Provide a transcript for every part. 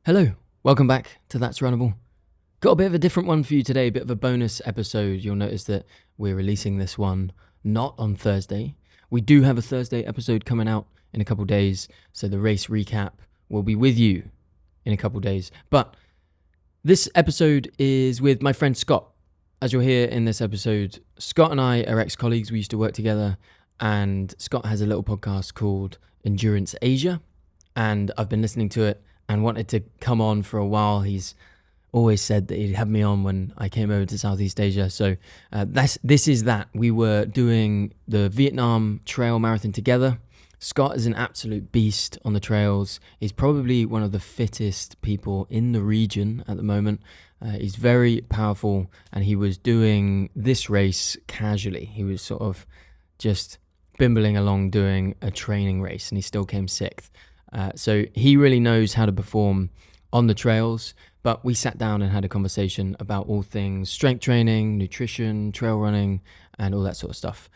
Hello, welcome back to That's Runnable. Got a bit of a different one for you today, a bit of a bonus episode. You'll notice that we're releasing this one not on Thursday. We do have a Thursday episode coming out in a couple days, so the race recap will be with you in a couple days. But this episode is with my friend Scott. As you'll hear in this episode, Scott and I are ex-colleagues. We used to work together, and Scott has a little podcast called Endurance Asia, and I've been listening to it and wanted to come on for a while. He's always said that he'd have me on when I came over to Southeast Asia. So this is that. We were doing the Vietnam Trail Marathon together. Scott is an absolute beast on the trails. He's probably one of the fittest people in the region at the moment. He's very powerful, and he was doing this race casually. He was sort of just bimbling along doing a training race, and he still came sixth. So he really knows how to perform on the trails, but we sat down and had a conversation about all things strength training, nutrition, trail running, and all that sort of stuff.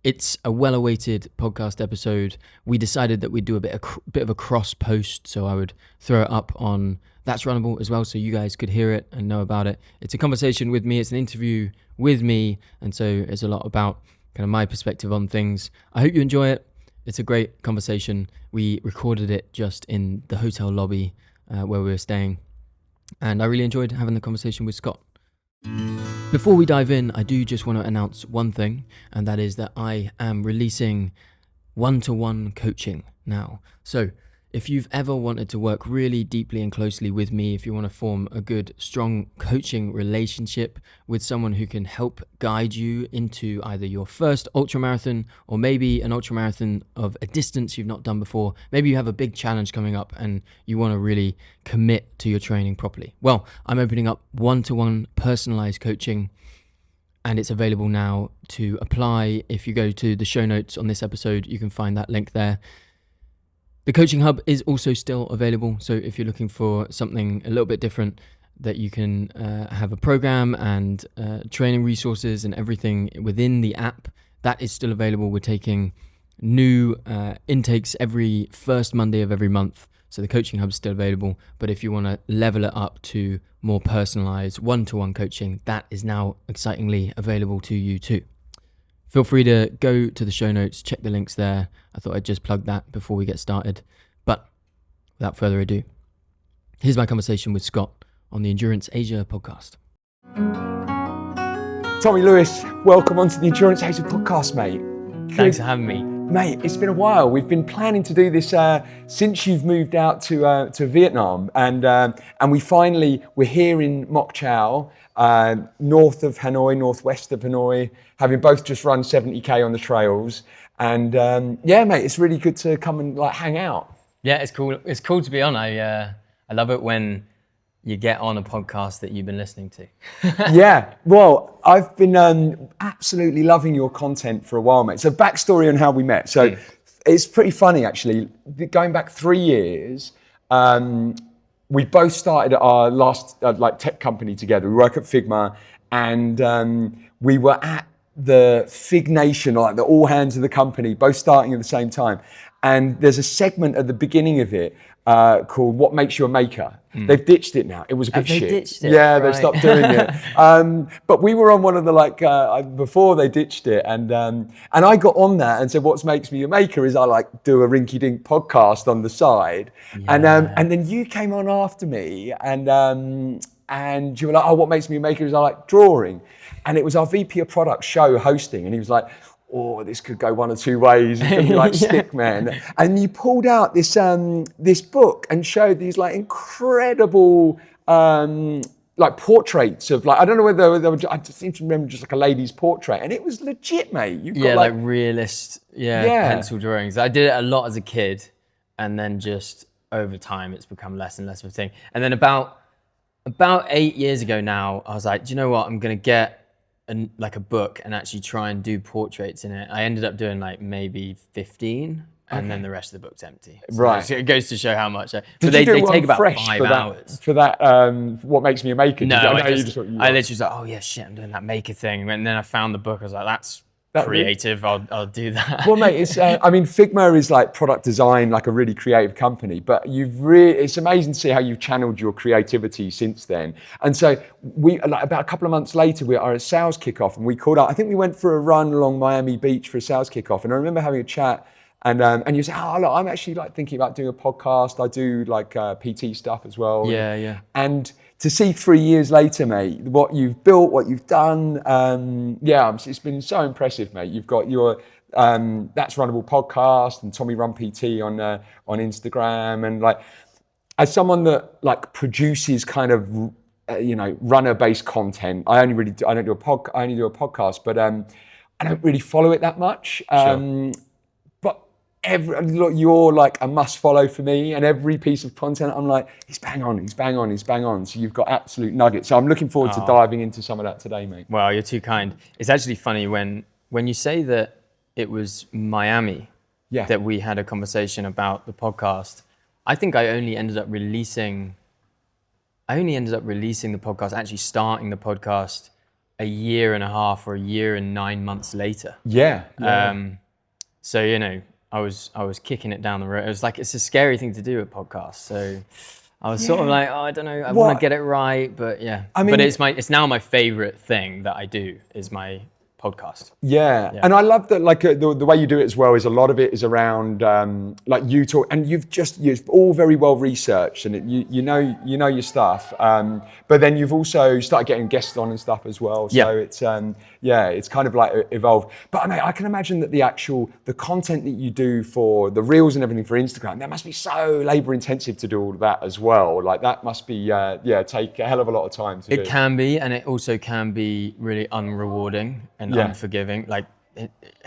It's a well-awaited podcast episode. We decided that we'd do a bit of a cross post, so I would throw it up on That's Runnable as well, so you guys could hear it and know about it. It's a conversation with me. It's an interview with me, and so it's a lot about kind of my perspective on things. I hope you enjoy it. It's a great conversation. We recorded it just in the hotel lobby where we were staying, and I really enjoyed having the conversation with Scott. Before we dive in, I do just want to announce one thing, and that is that I am releasing one-to-one coaching now. So if you've ever wanted to work really deeply and closely with me, if you want to form a good, strong coaching relationship with someone who can help guide you into either your first ultramarathon or maybe an ultramarathon of a distance you've not done before, maybe you have a big challenge coming up and you want to really commit to your training properly. Well, I'm opening up one-to-one personalized coaching, and it's available now to apply. If you go to the show notes on this episode, you can find that link there. The Coaching Hub is also still available, so if you're looking for something a little bit different, that you can have a program and training resources and everything within the app, that is still available. We're taking new intakes every first Monday of every month, so the Coaching Hub is still available. But if you want to level it up to more personalized one-to-one coaching, that is now excitingly available to you too. Feel free to go to the show notes, check the links there. I thought I'd just plug that before we get started. But without further ado, here's my conversation with Scott on the Endurance Asia podcast. Tommy Lewis, welcome onto the Endurance Asia podcast, mate. Thanks for having me. Mate, it's been a while. We've been planning to do this since you've moved out to Vietnam, and we're here in Moc Chau, north of Hanoi, northwest of Hanoi, having both just run 70k on the trails, and yeah, mate, it's really good to come and like hang out. Yeah, it's cool. It's cool to be on. I love it when you get on a podcast that you've been listening to. Yeah, well, I've been absolutely loving your content for a while, mate. So backstory on how we met. So it's pretty funny, actually. Going back 3 years, we both started at our last tech company together. We work at Figma, and we were at the Fig Nation, like the all hands of the company, both starting at the same time. And there's a segment at the beginning of it called "What Makes You a Maker." They've ditched it now. It was a bit shit. Ditched it? Yeah, right. They stopped doing it. But we were on one of the before they ditched it, and I got on that and said, "What makes me a maker is I do a rinky-dink podcast on the side," Yeah. and then you came on after me, and you were like, "Oh, what makes me a maker is I like drawing," and it was our VP of product show hosting, and he was like, "Oh, this could go one or two ways. It could be like Stickman." And you pulled out this this book and showed these like incredible like portraits of I don't know whether they were. I just seem to remember just like a lady's portrait, and it was legit, mate. You've got like realist, pencil drawings. I did it a lot as a kid, and then just over time, it's become less and less of a thing. And then about 8 years ago now, I was like, do you know what? I'm gonna get a book and actually try and do portraits in it. I ended up doing like maybe 15, and then the rest of the book's empty. So right. It goes to show how much. But they take about 5 hours. For that, what makes me a maker? No, I literally was like, oh yeah, shit, I'm doing that maker thing. And then I found the book. I was like, that's creative, I'll do that. Well, mate, it's I mean, Figma is like product design, like a really creative company, but it's amazing to see how you've channeled your creativity since then. And so we, like, about a couple of months later, we are at sales kickoff, and we called up. I think we went for a run along Miami Beach for a sales kickoff, and I remember having a chat. And you say, oh, look, I'm actually like thinking about doing a podcast. I do like PT stuff as well. Yeah. And to see 3 years later, mate, what you've built, what you've done, it's been so impressive, mate. You've got your That's Runnable podcast and Tommy Run PT on Instagram, and like, as someone that like produces kind of runner-based content, I only do a podcast, but I don't really follow it that much. Sure. Look, you're like a must follow for me, and every piece of content I'm like, he's bang on. So you've got absolute nuggets. So I'm looking forward to diving into some of that today, mate. Well, you're too kind. It's actually funny when you say that it was Miami that we had a conversation about the podcast. I think I only ended up releasing the podcast, actually starting the podcast a year and a half or a year and 9 months later. Yeah. So, I was kicking it down the road. It was like, it's a scary thing to do a podcast. So I was sort of like, I don't know, I want to get it right, but yeah. I mean, but it's now my favorite thing that I do is my podcast. Yeah. And I love that, like the way you do it as well is a lot of it is around like you talk, and you've all very well researched, and you know your stuff. But then you've also started getting guests on and stuff as well. So it's kind of like evolved. But I can imagine that the content that you do for the reels and everything for Instagram, that must be so labor intensive to do all of that as well. Like that must be take a hell of a lot of time to do. It can be, and it also can be really unrewarding and unforgiving. Like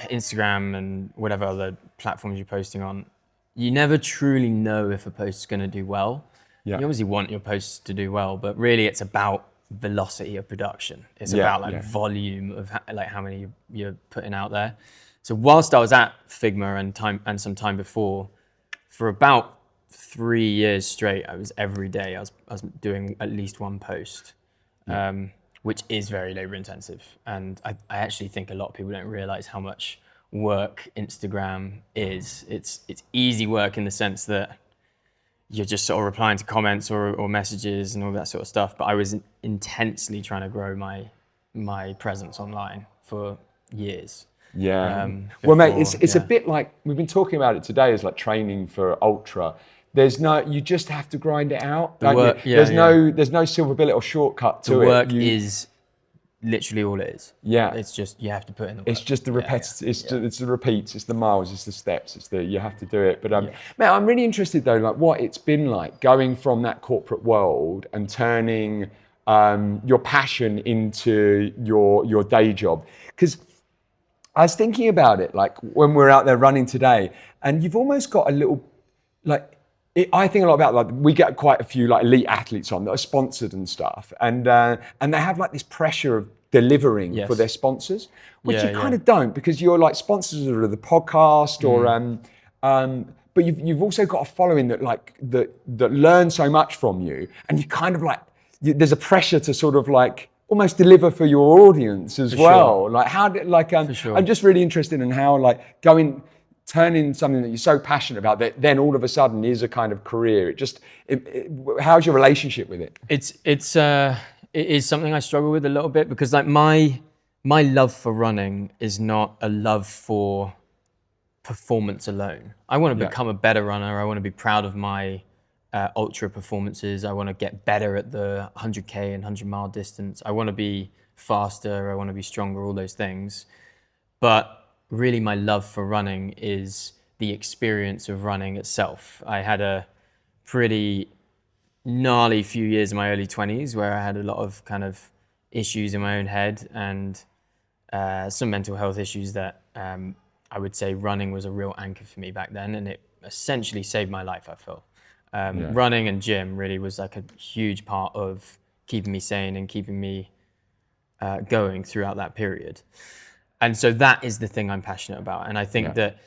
Instagram and whatever other platforms you're posting on, you never truly know if a post is going to do well. You obviously want your posts to do well, but really it's about velocity of production. It's about volume of how many you're putting out there. So whilst I was at Figma and some time before, for about 3 years straight, I was every day I was doing at least one post. Which is very labor intensive. And I actually think a lot of people don't realize how much work Instagram is. It's easy work in the sense that you're just sort of replying to comments or messages and all that sort of stuff. But I was intensely trying to grow my presence online for years. Well, mate, it's a bit like, we've been talking about it today, as like training for ultra. You just have to grind it out. There's no silver bullet or shortcut to it. The work is literally all it is. It's just, you have to put in the work. It's just the repetitive, it's the repeats, it's the miles, it's the steps, you have to do it. But mate, I'm really interested though, like what it's been like going from that corporate world and turning your passion into your day job. Because I was thinking about it, like when we're out there running today, and you've almost got a little, like, I think a lot about, like, we get quite a few like elite athletes on that are sponsored and stuff, and they have like this pressure of delivering for their sponsors, which you kind of don't, because you're like sponsors of the podcast but you've also got a following that learn so much from you, and you kind of like there's a pressure to sort of like almost deliver for your audience as well. Like I'm just really interested in how like turning something that you're so passionate about that then all of a sudden is a kind of career. How's your relationship with it? It is something I struggle with a little bit, because like my love for running is not a love for performance alone. I want to become a better runner. I want to be proud of my ultra performances. I want to get better at the 100K and 100-mile distance. I want to be faster. I want to be stronger, all those things. But really my love for running is the experience of running itself. I had a pretty gnarly few years in my early 20s where I had a lot of kind of issues in my own head and some mental health issues that I would say running was a real anchor for me back then, and it essentially saved my life, I feel. Running and gym really was like a huge part of keeping me sane and keeping me going throughout that period. And so that is the thing I'm passionate about. And I think that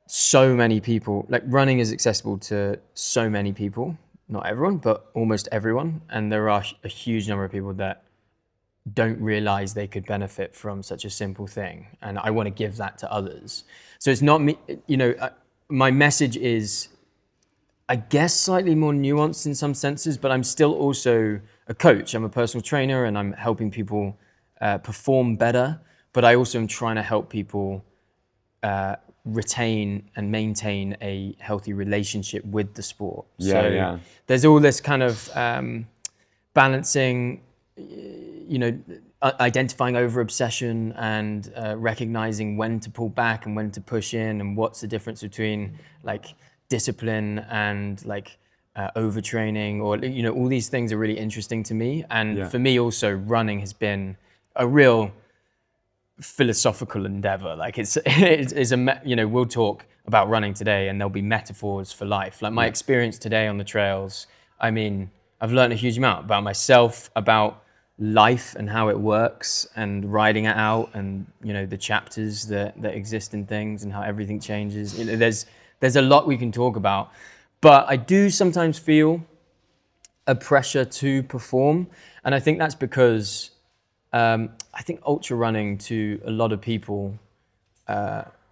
so many people, like running is accessible to so many people, not everyone, but almost everyone. And there are a huge number of people that don't realize they could benefit from such a simple thing. And I want to give that to others. So it's not me, my message is, I guess, slightly more nuanced in some senses, but I'm still also a coach. I'm a personal trainer and I'm helping people perform better, but I also am trying to help people retain and maintain a healthy relationship with the sport. There's all this kind of balancing, identifying over obsession and recognizing when to pull back and when to push in, and what's the difference between like discipline and like overtraining, or all these things are really interesting to me. And for me also, running has been a real philosophical endeavor. Like it's we'll talk about running today and there'll be metaphors for life. Like my experience today on the trails, I mean, I've learned a huge amount about myself, about life and how it works, and riding it out, and the chapters that exist in things and how everything changes. There's a lot we can talk about, but I do sometimes feel a pressure to perform, and I think that's because I think ultra running, to a lot of people,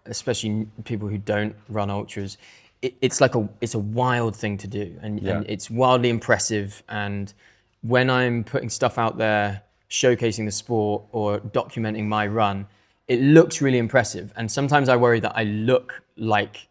especially people who don't run ultras, it's a wild thing to do, and it's wildly impressive. And when I'm putting stuff out there, showcasing the sport or documenting my run, it looks really impressive. And sometimes I worry that I look like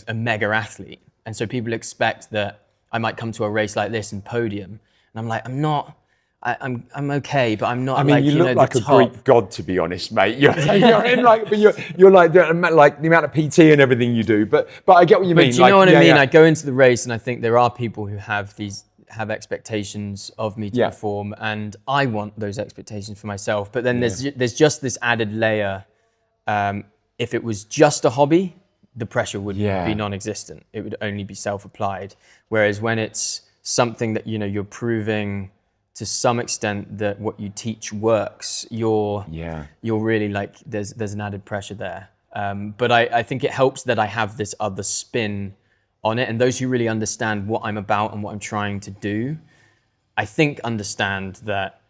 a mega athlete, and so people expect that I might come to a race like this and podium, and I'm like, I'm not. I'm okay, but I'm not. I mean, like, you look like a top. Greek god, to be honest, mate. You're in like, but you're like the amount of PT and everything you do. But I get what you mean. Do you know what I mean? I go into the race, and I think there are people who have expectations of me to perform, and I want those expectations for myself. But then there's just this added layer. If it was just a hobby, the pressure would be non-existent. It would only be self-applied. Whereas when it's something that you're proving to some extent that what you teach works, you're really like, there's an added pressure there. But I think it helps that I have this other spin on it, and those who really understand what I'm about and what I'm trying to do, I think understand that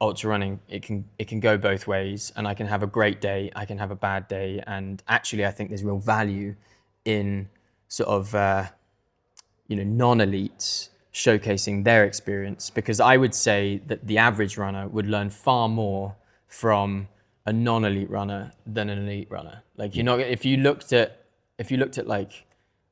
ultra running, it can go both ways, and I can have a great day, I can have a bad day, and actually I think there's real value in sort of non-elites showcasing their experience, because I would say that the average runner would learn far more from a non-elite runner than an elite runner. Like if you looked at like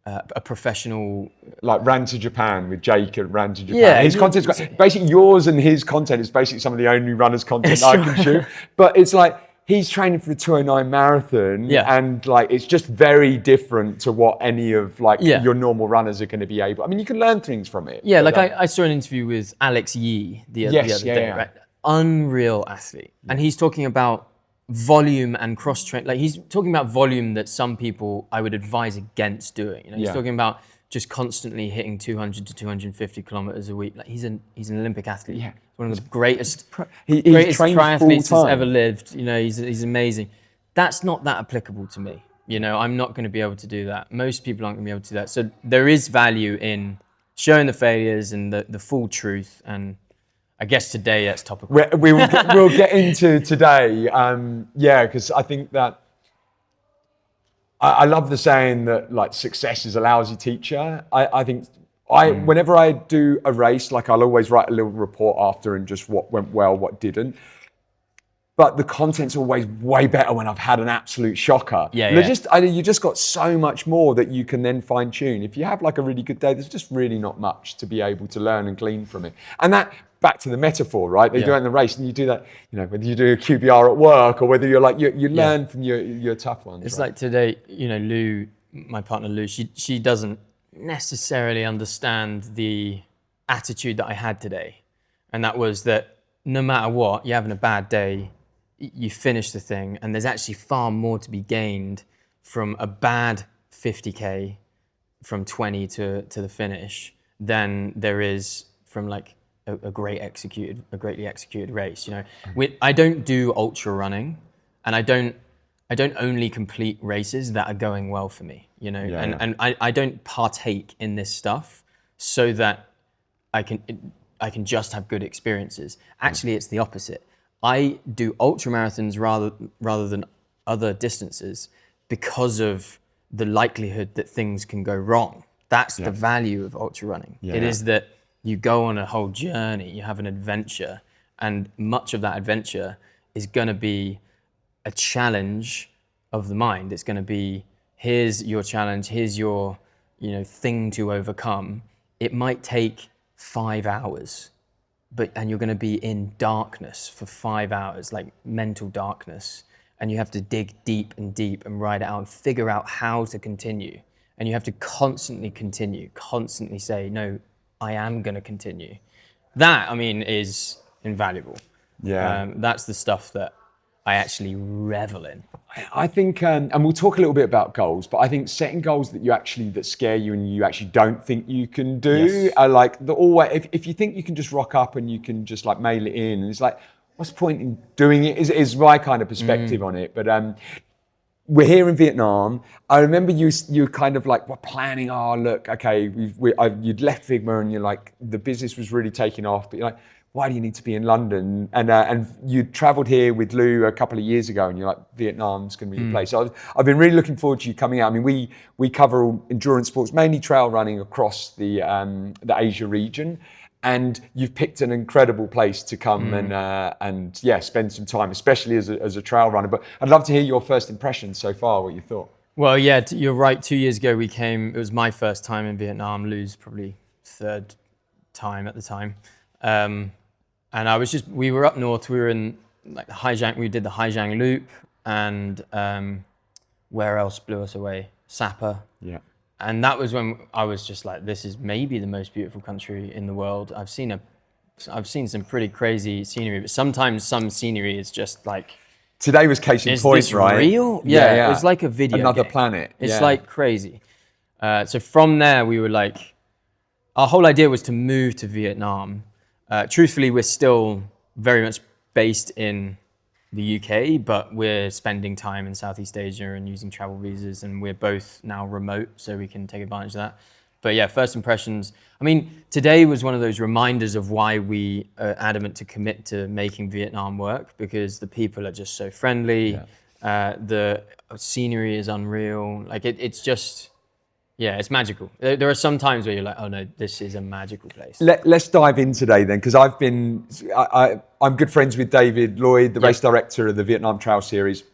a professional, like ran to Japan with Jake and ran to Japan. His content's great. Basically yours and his content is basically some of the only runners' content I can shoot. But it's like, he's training for the 209 marathon, and like it's just very different to what any of like your normal runners are going to be able. I mean, you can learn things from it. Yeah, like I saw an interview with Alex Yee the other day, right? Unreal athlete, and he's talking about volume and cross train. Like he's talking about volume that some people I would advise against doing. He's talking about just constantly hitting 200 to 250 kilometers a week. Like he's an Olympic athlete. Yeah. One of the greatest triathletes that's ever lived. He's amazing. That's not that applicable to me. I'm not going to be able to do that. Most people aren't going to be able to do that. So there is value in showing the failures and the full truth. And I guess today that's topical. We'll get into today. Because I think that I love the saying that like success is a lousy teacher. I think whenever I do a race, like I'll always write a little report after and just what went well, what didn't. But the content's always way better when I've had an absolute shocker. You just got so much more that you can then fine tune. If you have like a really good day, there's just really not much to be able to learn and glean from it. And that, back to the metaphor, right? They do it in the race, and you do that, whether you do a QBR at work or whether you're like, you learn from your tough ones. It's like today, Lou, my partner Lou, she doesn't necessarily understand the attitude that I had today. And that was that no matter what, you're having a bad day, you finish the thing, and there's actually far more to be gained from a bad 50K from 20 to the finish than there is from like a greatly executed race. I don't do ultra running, and I don't only complete races that are going well for me, and I don't partake in this stuff so that I can I can just have good experiences. Actually, it's the opposite. I do ultra marathons rather than other distances because of the likelihood that things can go wrong. That's the value of ultra running. It is that you go on a whole journey, you have an adventure, and much of that adventure is going to be a challenge of the mind. It's going to be, here's your challenge, here's your, thing to overcome. It might take 5 hours, and you're going to be in darkness for 5 hours, like mental darkness, and you have to dig deep and deep and ride it out and figure out how to continue. And you have to constantly continue, constantly say, no, I am going to continue. That, is invaluable. That's the stuff that I actually revel in. I think, and we'll talk a little bit about goals, but I think setting goals that scare you and you actually don't think you can do are like if you think you can just rock up and you can just like mail it in, and it's like, what's the point in doing it? Is my kind of perspective on it. But we're here in Vietnam. I remember you kind of like were planning. Oh, look, okay, you'd left Figma and you're like, the business was really taking off, but you're like, why do you need to be in London? And you travelled here with Lou a couple of years ago, and you're like, Vietnam's going to be the place. So I've been really looking forward to you coming out. We cover all endurance sports, mainly trail running across the Asia region. And you've picked an incredible place to come and spend some time, especially as a trail runner. But I'd love to hear your first impressions so far, what you thought. Well, yeah, you're right. 2 years ago we came. It was my first time in Vietnam. Lou's probably third time at the time. And we were up north. We were in like Hai Giang. We did the Hai Giang Loop, and where else blew us away? Sapa. Yeah. And that was when I was just like, this is maybe the most beautiful country in the world. I've seen some pretty crazy scenery, but sometimes some scenery is just like. Today was case in point, this right? Real? Yeah, it was like a video Another game. planet. It's like crazy. So from there, we were like, our whole idea was to move to Vietnam. Truthfully, we're still very much based in the UK, but we're spending time in Southeast Asia and using travel visas, and we're both now remote, so we can take advantage of that. But yeah, first impressions. Today was one of those reminders of why we are adamant to commit to making Vietnam work, because the people are just so friendly. The scenery is unreal. Like it's just, it's magical. There are some times where you're like, oh no, this is a magical place. Let's dive in today then, because I'm good friends with David Lloyd, the race director of the Vietnam Trail Series.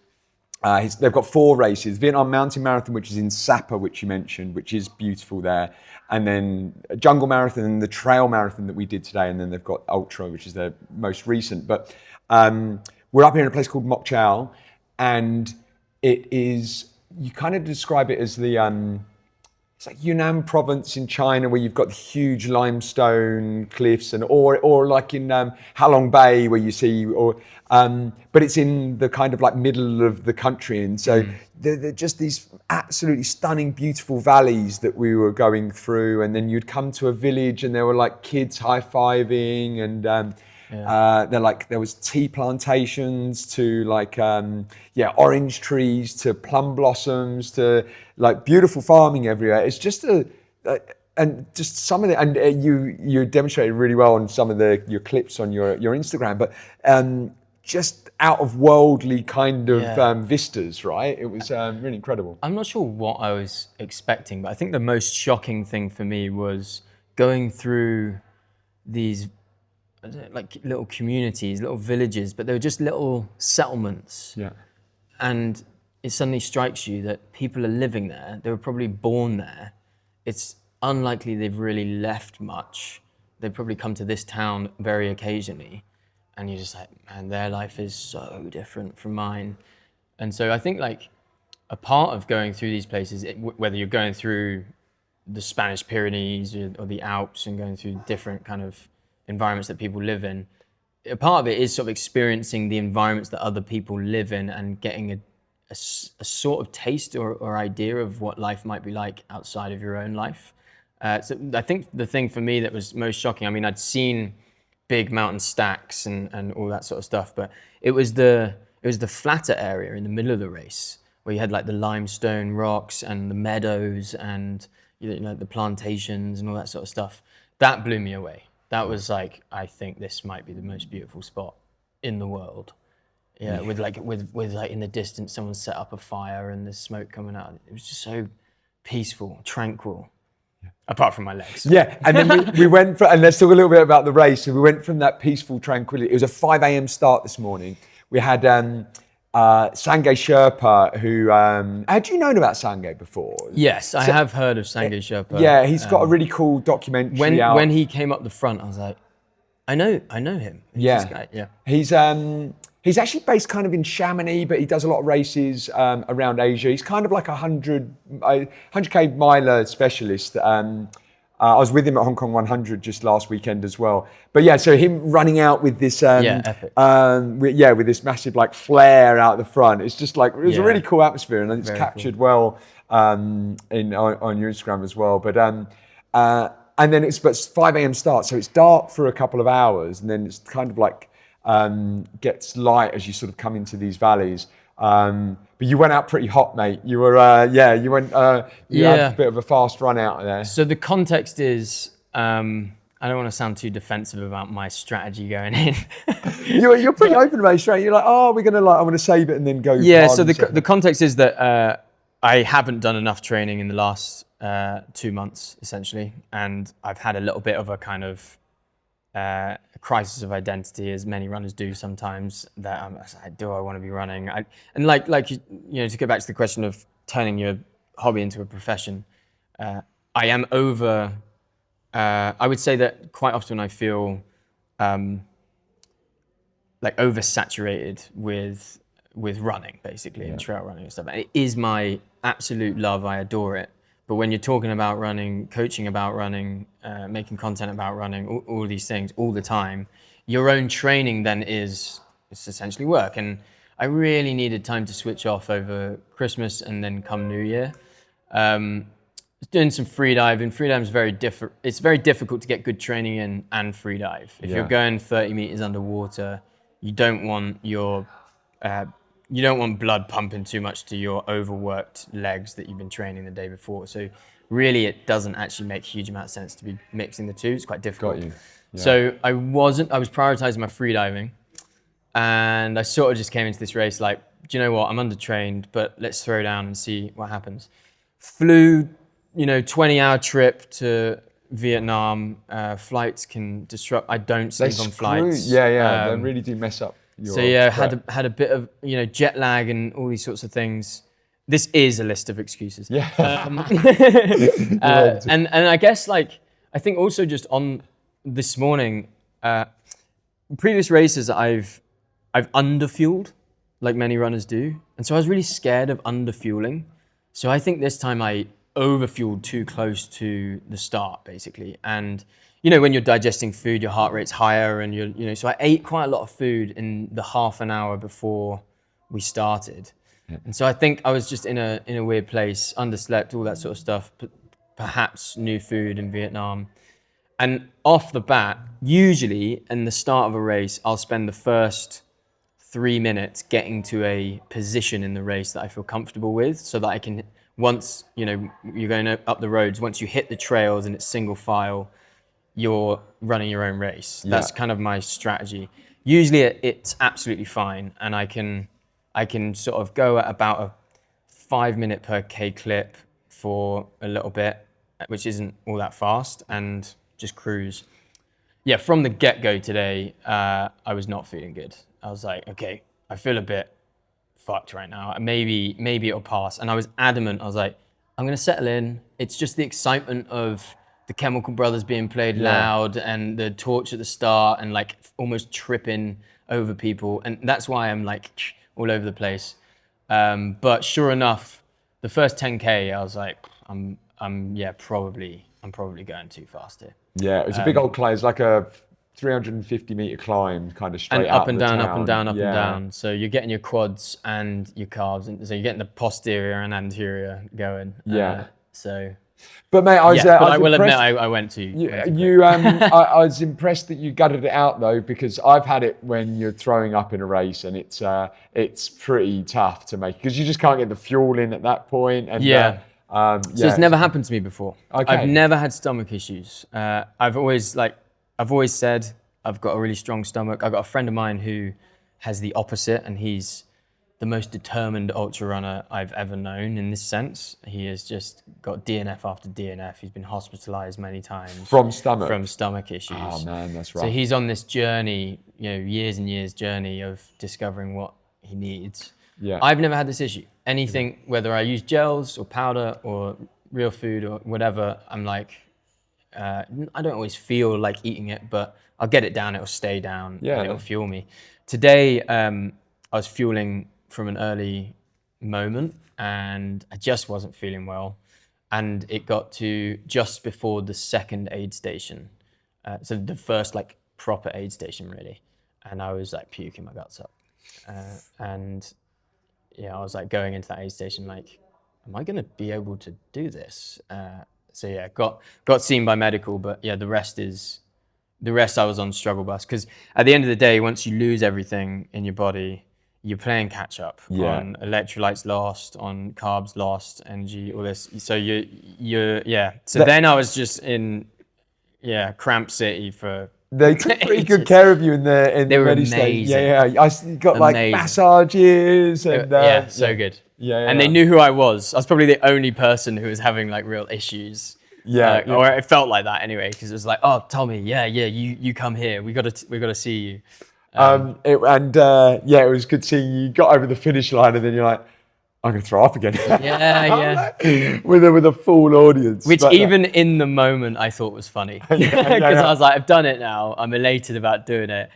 They've got 4 races: Vietnam Mountain Marathon, which is in Sapa, which you mentioned, which is beautiful there, and then a Jungle Marathon and the Trail Marathon that we did today, and then they've got Ultra, which is their most recent. But we're up here in a place called Moc Chau, and it is, you kind of describe it as the it's like Yunnan province in China, where you've got huge limestone cliffs, or like in Halong Bay, where you see, but it's in the kind of like middle of the country, and so they're just these absolutely stunning, beautiful valleys that we were going through, and then you'd come to a village, and there were like kids high-fiving, and there was tea plantations to like orange trees to plum blossoms to like beautiful farming everywhere. It's just and just some of the, and you demonstrated really well on some of your clips on your Instagram, but just out of worldly kind of vistas, right? It was really incredible. I'm not sure what I was expecting, but I think the most shocking thing for me was going through these like little communities, little villages, but they were just little settlements. Yeah. And it suddenly strikes you that people are living there. They were probably born there. It's unlikely they've really left much. They've probably come to this town very occasionally. And you're just like, man, their life is so different from mine. And so I think like a part of going through these places, whether you're going through the Spanish Pyrenees or the Alps and going through different kind of environments that people live in, a part of it is sort of experiencing the environments that other people live in and getting a sort of taste or idea of what life might be like outside of your own life. So I think the thing for me that was most shocking, I'd seen big mountain stacks and all that sort of stuff, but it was the flatter area in the middle of the race where you had like the limestone rocks and the meadows and the plantations and all that sort of stuff. That blew me away. That was like, I think this might be the most beautiful spot in the world. Yeah, with like in the distance, someone set up a fire and there's smoke coming out. It was just so peaceful, tranquil. Apart from my legs. Yeah, and then we went and let's talk a little bit about the race. So we went from that peaceful tranquility. It was a 5 a.m. start this morning. We had Sangay Sherpa, who had you known about Sangay before? Yes, I have heard of Sangay Sherpa. Yeah, he's got a really cool documentary out. When he came up the front, I was like, I know him. Who's this guy? Yeah. He's actually based kind of in Chamonix, but he does a lot of races around Asia. He's kind of like a 100K miler specialist. I was with him at Hong Kong 100 just last weekend as well. But yeah, so him running out with this, epic. With this massive like flare out the front. It's just like, it was a really cool atmosphere, and it's Very captured well on your Instagram as well. But and then it's 5 a.m. start, so it's dark for a couple of hours, and then it's kind of like gets light as you sort of come into these valleys. But you went out pretty hot, mate. You were, you went, you had a bit of a fast run out there. So the context is, I don't want to sound too defensive about my strategy going in. You're pretty open about it straight. You're like, oh, I want to save it and then go. Yeah. So the context is that I haven't done enough training in the last 2 months, essentially, and I've had a little bit of a kind of a crisis of identity, as many runners do sometimes, that I'm like, do I want to be running? And like you know, to go back to the question of turning your hobby into a profession, I am over, I would say that quite often I feel like oversaturated with running, basically, and trail running and stuff. And it is my absolute love, I adore it. But when you're talking about running, coaching about running, making content about running, all these things all the time, your own training then it's essentially work. And I really needed time to switch off over Christmas and then come New Year. Doing some free diving. Free diving is very different. It's very difficult to get good training in and free dive. If you're going 30 meters underwater, you don't want blood pumping too much to your overworked legs that you've been training the day before. So really, it doesn't actually make a huge amount of sense to be mixing the two. It's quite difficult. Got you. Yeah. So I was prioritizing my free diving, and I sort of just came into this race like, do you know what? I'm undertrained, but let's throw down and see what happens. Flew, 20-hour trip to Vietnam. Flights can disrupt. I don't sleep on flights. Yeah. They really do mess up. Had a bit of jet lag and all these sorts of things. This is a list of excuses. Yeah. And I guess I think also just on this morning, previous races I've underfueled, like many runners do, and so I was really scared of underfueling. So I think this time I overfueled too close to the start, basically, and. When you're digesting food, your heart rate's higher, and so I ate quite a lot of food in the half an hour before we started. Yeah. And so I think I was just in a weird place, underslept, all that sort of stuff, perhaps new food in Vietnam. And off the bat, usually in the start of a race, I'll spend the first 3 minutes getting to a position in the race that I feel comfortable with, so that I can, once, you're going up the roads, once you hit the trails and it's single file, you're running your own race. That's kind of my strategy. Usually it's absolutely fine, and I can sort of go at about a 5 minute per K clip for a little bit, which isn't all that fast, and just cruise. Yeah, from the get-go today, I was not feeling good. I was like, okay, I feel a bit fucked right now. Maybe it'll pass. And I was adamant. I was like, I'm gonna settle in. It's just the excitement of the Chemical Brothers being played loud and the torch at the start and almost tripping over people. And that's why I'm all over the place. But sure enough, the first 10K, I was like, I'm probably going too fast here. Yeah, it's a big old climb. It's like a 350 meter climb, kind of straight and up and down, town. up and down, up and down. So you're getting your quads and your calves, and so you're getting the posterior and anterior going. But mate, I will admit I went to. I was impressed that you gutted it out though, because I've had it when you're throwing up in a race, and it's pretty tough to make, because you just can't get the fuel in at that point. And so it's never happened to me before. Okay. I've never had stomach issues. I've always I've always said I've got a really strong stomach. I've got a friend of mine who has the opposite, and he's the most determined ultra runner I've ever known in this sense. He has just got DNF after DNF. He's been hospitalized many times. From stomach? From stomach issues. Oh man, that's right. So he's on this journey, years and years journey of discovering what he needs. Yeah. I've never had this issue. Anything, whether I use gels or powder or real food or whatever, I'm like, I don't always feel like eating it, but I'll get it down, it'll stay down, and it'll fuel me. Today, I was fueling from an early moment and I just wasn't feeling well. And it got to just before the second aid station. So the first like proper aid station really. And I was like puking my guts up. And I was like going into that aid station like, am I gonna be able to do this? So yeah, got seen by medical, but yeah, the rest I was on struggle bus. Because at the end of the day, once you lose everything in your body, you're playing catch up on electrolytes lost, on carbs lost, energy, all this. So So then I was just in cramp city for. They took pretty good care of you in the ready stage. Yeah. I got like massages and so good. Yeah. And they knew who I was. I was probably the only person who was having like real issues. Or it felt like that anyway, because it was like, oh, Tommy, you come here. We got to see you. It was good seeing you. You got over the finish line, and then you're like, I'm gonna throw up again. with a full audience. Which even in the moment I thought was funny, because I was like, I've done it now. I'm elated about doing it,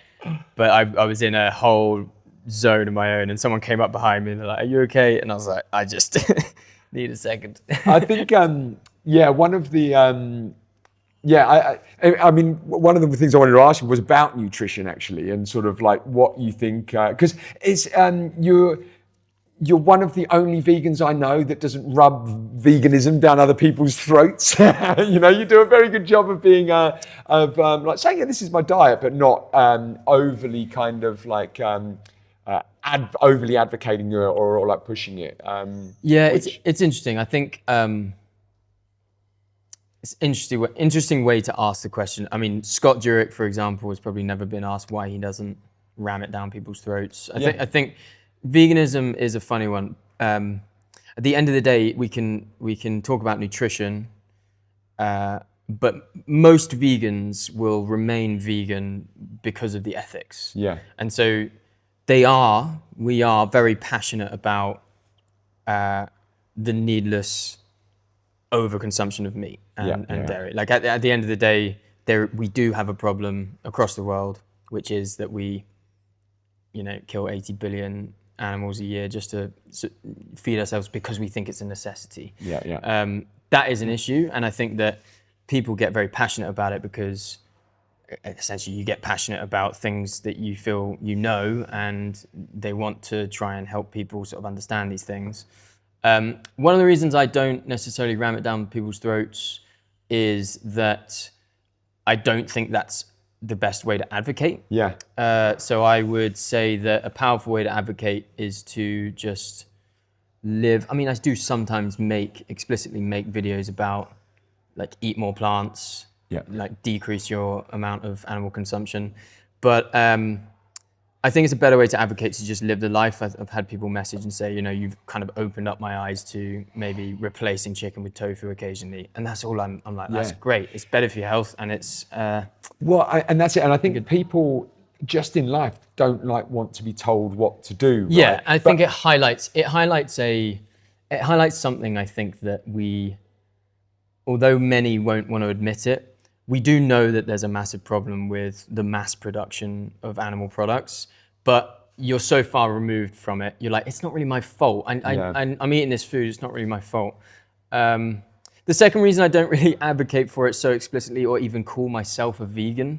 but I was in a whole zone of my own, and someone came up behind me and they're like, "Are you okay?" And I was like, "I just need a second." I think one of the I mean, one of the things I wanted to ask you was about nutrition actually, and sort of like what you think, because it's you're one of the only vegans I know that doesn't rub veganism down other people's throats. You do a very good job of being like saying, this is my diet, but not overly kind of like overly advocating or like pushing it. It's interesting. I think it's interesting way to ask the question. I mean, Scott Jurek, for example, has probably never been asked why he doesn't ram it down people's throats. I think veganism is a funny one. At the end of the day, we can talk about nutrition, but most vegans will remain vegan because of the ethics. Yeah. And so we are very passionate about the needless overconsumption of meat and dairy. Like at the end of the day, we do have a problem across the world, which is that we, kill 80 billion animals a year just to feed ourselves because we think it's a necessity. That is an issue, and I think that people get very passionate about it because essentially you get passionate about things that you feel and they want to try and help people sort of understand these things. One of the reasons I don't necessarily ram it down people's throats is that I don't think that's the best way to advocate. So I would say that a powerful way to advocate is to just live. I mean, I do sometimes explicitly make videos about like eat more plants, like decrease your amount of animal consumption. But I think it's a better way to advocate to just live the life. I've had people message and say, you've kind of opened up my eyes to maybe replacing chicken with tofu occasionally. And that's all I'm like, that's great. It's better for your health, and it's... and that's it. And I think people just in life don't want to be told what to do. Yeah, right? I think it highlights something I think that although many won't want to admit it, we do know that there's a massive problem with the mass production of animal products, but you're so far removed from it. You're like, it's not really my fault. I'm eating this food, it's not really my fault. The second reason I don't really advocate for it so explicitly or even call myself a vegan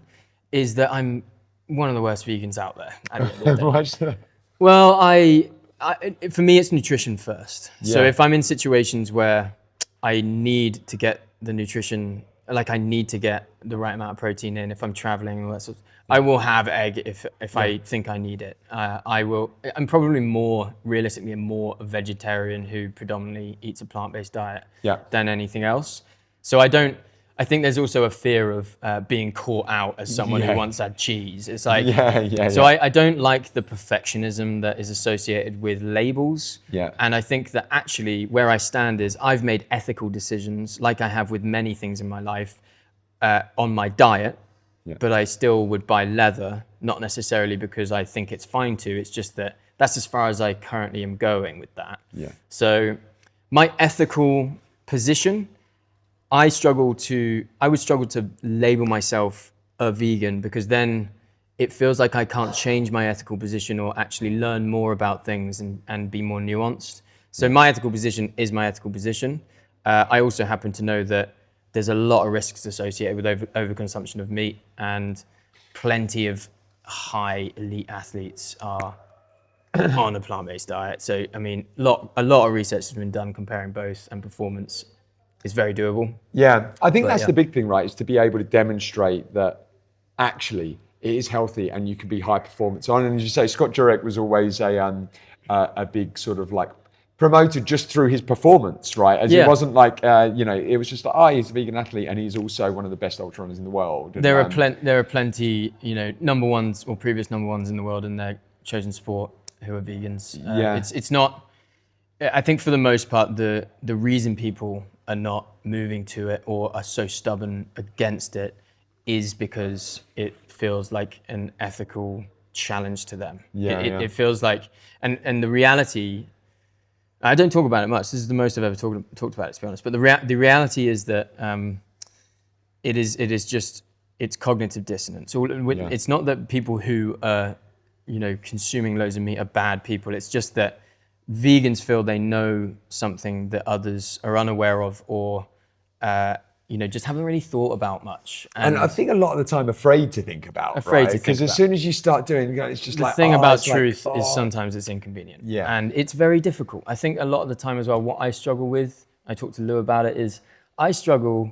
is that I'm one of the worst vegans out there. Well, for me, it's nutrition first. So if I'm in situations where I need to get the nutrition, like I need to get the right amount of protein in, if I'm traveling and all that sort of, I will have egg if I think I need it. I'm probably realistically more a vegetarian who predominantly eats a plant-based diet than anything else. So I don't I think there's also a fear of being caught out as someone who once had cheese. It's like, so I don't like the perfectionism that is associated with labels. Yeah. And I think that actually where I stand is I've made ethical decisions, like I have with many things in my life, on my diet, but I still would buy leather, not necessarily because I think it's fine to, it's just that that's as far as I currently am going with that. Yeah. So my ethical position, I would struggle to label myself a vegan, because then it feels like I can't change my ethical position or actually learn more about things and be more nuanced. So my ethical position is my ethical position. I also happen to know that there's a lot of risks associated with overconsumption of meat, and plenty of high elite athletes are on a plant-based diet. So, I mean, a lot of research has been done comparing both, and performance is very doable. Yeah, I think that's the big thing, right? Is to be able to demonstrate that actually it is healthy and you can be high performance on. And as you say, Scott Jurek was always a big sort of like promoted just through his performance, right? As it wasn't like it was just like, he's a vegan athlete and he's also one of the best ultra runners in the world. And, there are plenty, number ones or previous number ones in the world in their chosen sport who are vegans. It's not. I think for the most part, the reason people are not moving to it or are so stubborn against it is because it feels like an ethical challenge to them. It feels like, and the reality, I don't talk about it much. This is the most I've ever talked about it, to be honest. But the reality is that it's cognitive dissonance. It's not that people who are, consuming loads of meat are bad people. It's just that vegans feel they know something that others are unaware of, or just haven't really thought about much. And I think a lot of the time afraid to think about, because as soon as you start doing it, it's just the like, thing about truth is sometimes it's inconvenient. Yeah. And it's very difficult. I think a lot of the time as well, what I struggle with, I talked to Lou about it, is I struggle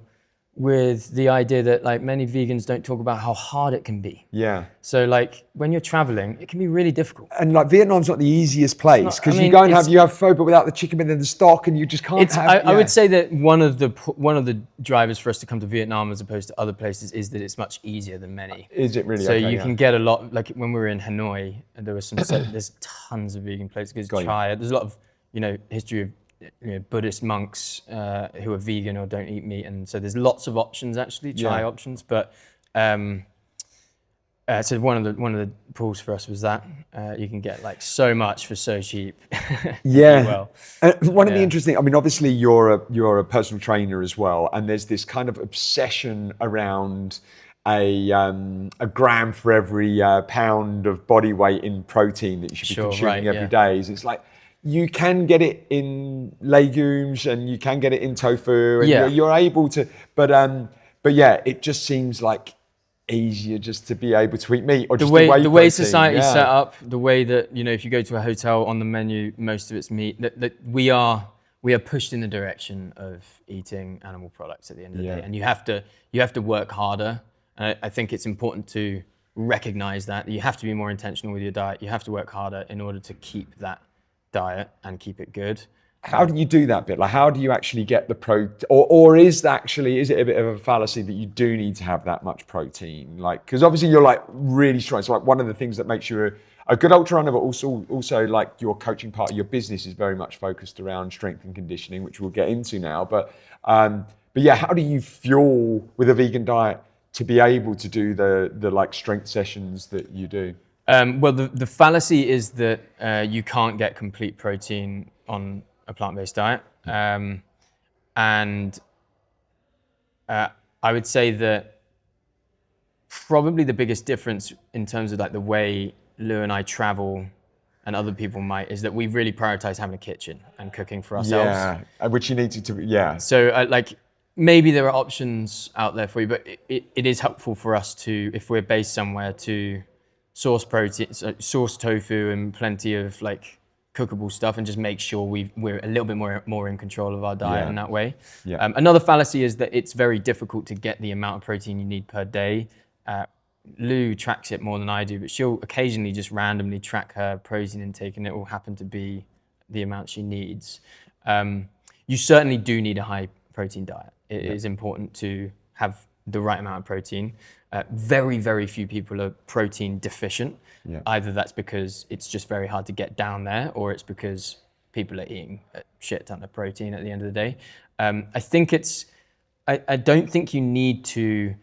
with the idea that like many vegans don't talk about how hard it can be. Yeah. So like when you're traveling, it can be really difficult. And like Vietnam's not the easiest place, because you go and you have pho but without the chicken, but then the stock, and you just can't I would say that one of the drivers for us to come to Vietnam as opposed to other places is that it's much easier than many. Is it really? So you can get a lot, like when we were in Hanoi, there was there's tons of vegan places. Try it. There's a lot of history of Buddhist monks who are vegan or don't eat meat, and so there's lots of options actually, options. But so one of the pulls for us was that you can get like so much for so cheap. One of the interesting, I mean, obviously you're a personal trainer as well, and there's this kind of obsession around a gram for every pound of body weight in protein that you should be consuming every day. It's like, you can get it in legumes and you can get it in tofu, and you're able to, but it just seems like easier just to be able to eat meat, or just the way society's set up, the way that if you go to a hotel, on the menu most of it's meat, that we are pushed in the direction of eating animal products at the end of the day, and you have to work harder. And I think it's important to recognize that you have to be more intentional with your diet. You have to work harder in order to keep that diet and keep it good. How do you do that bit? Like, how do you actually get the protein? Or is it a bit of a fallacy that you do need to have that much protein? Like, because obviously you're like really strong. So like one of the things that makes you a good ultra runner, but also like your coaching part of your business is very much focused around strength and conditioning, which we'll get into now. But yeah, how do you fuel with a vegan diet to be able to do the like strength sessions that you do? Well, the fallacy is that you can't get complete protein on a plant-based diet. And I would say that probably the biggest difference in terms of like the way Lou and I travel and other people might is that we really prioritize having a kitchen and cooking for ourselves. Yeah, which you need to. So like maybe there are options out there for you, but it is helpful for us to, if we're based somewhere, to source protein, source tofu and plenty of like cookable stuff, and just make sure we're a little bit more in control of our diet in that way. Another fallacy is that it's very difficult to get the amount of protein you need per day. Lou tracks it more than I do, but she'll occasionally just randomly track her protein intake, and it will happen to be the amount she needs. You certainly do need a high protein diet. It is important to have the right amount of protein. Very, very few people are protein deficient. Yeah. Either that's because it's just very hard to get down there, or it's because people are eating a shit ton of protein at the end of the day. I think I don't think you need to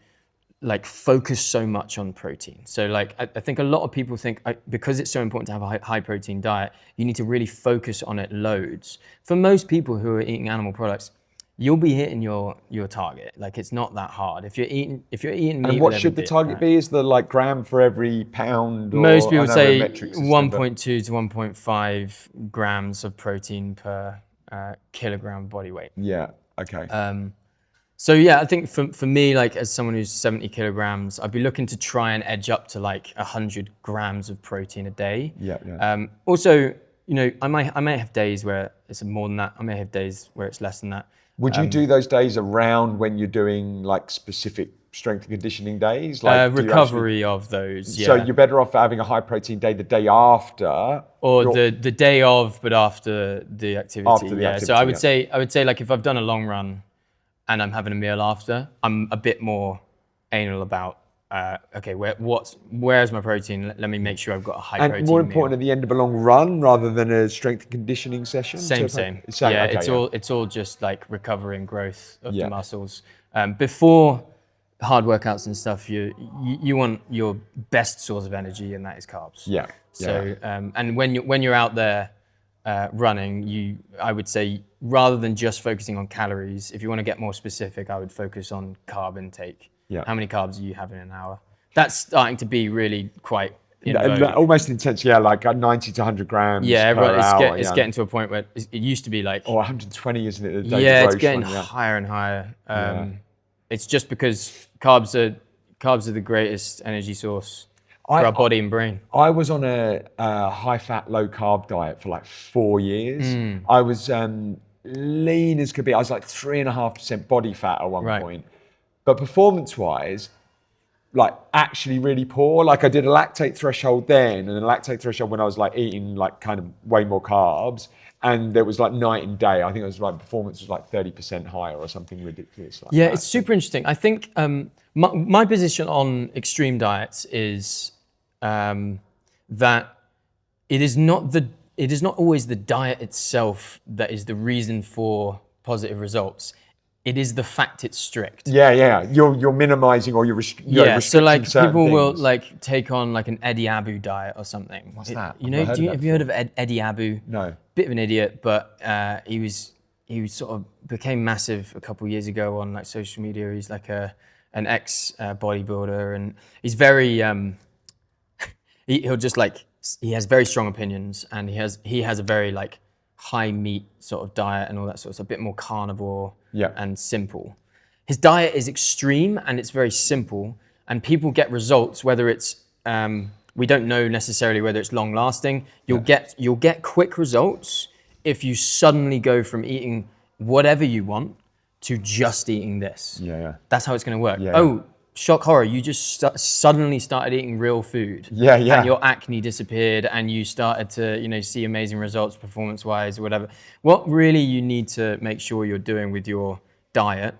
like focus so much on protein. So like, I think a lot of people think because it's so important to have a high protein diet, you need to really focus on it loads. For most people who are eating animal products, you'll be hitting your target. Like it's not that hard. If you're eating meat. And what should the target be? Is the like gram for every pound? Or, most people say metric system, 1.2 to 1.5 grams of protein per kilogram body weight. Yeah. Okay. So yeah, I think for me, like as someone who's 70 kilograms, I'd be looking to try and edge up to like 100 grams of protein a day. Yeah. Yeah. Also, you know, I may have days where it's more than that. I may have days where it's less than that. Would you do those days around when you're doing like specific strength and conditioning days? Like recovery of those, yeah. So you're better off having a high protein day the day after, or the day of, but after the activity. After the activity, So I would say like if I've done a long run and I'm having a meal after, I'm a bit more anal about okay, where's my protein? Let me make sure I've got a high protein and more meal. important at the end of a long run rather than a strength and conditioning session. Same. Yeah, okay, it's all just like recovery and growth of the muscles. Before hard workouts and stuff, you want your best source of energy, and that is carbs. Yeah. So and when you're out there running, I would say rather than just focusing on calories, if you want to get more specific, I would focus on carb intake. Yeah. How many carbs are you having in an hour? That's starting to be really quite almost intense, like 90 to 100 grams per hour. It's getting to a point where it used to be like... Or 120, isn't it? It's getting higher and higher. It's just because carbs are the greatest energy source for our body and brain. I was on a high-fat, low-carb diet for like 4 years. I was lean as could be. I was like 3.5% body fat at one point. But performance-wise, like actually really poor. Like I did a lactate threshold then, and a lactate threshold when I was like eating like kind of way more carbs, and there was like night and day. I think it was like performance was like 30% higher or something ridiculous like that. It's super interesting. I think my position on extreme diets is that it is not always the diet itself that is the reason for positive results. It is the fact it's strict. Yeah. You're minimizing or you're restricting. So like people things. will like take on like an Eddie Abu diet or something. What's that? You know, have you heard of Eddie Abu? No. Bit of an idiot, but he was sort of became massive a couple of years ago on like social media. He's like an ex bodybuilder, and he's very he'll just like, he has very strong opinions, and he has a very like high meat sort of diet and all that sort of stuff, a bit more carnivore and simple. His diet is extreme and it's very simple, and people get results, whether it's we don't know necessarily whether it's long lasting. You'll get quick results if you suddenly go from eating whatever you want to just eating this. That's how it's going to work. Shock horror, you just suddenly started eating real food. And your acne disappeared and you started to, see amazing results performance-wise or whatever. What really you need to make sure you're doing with your diet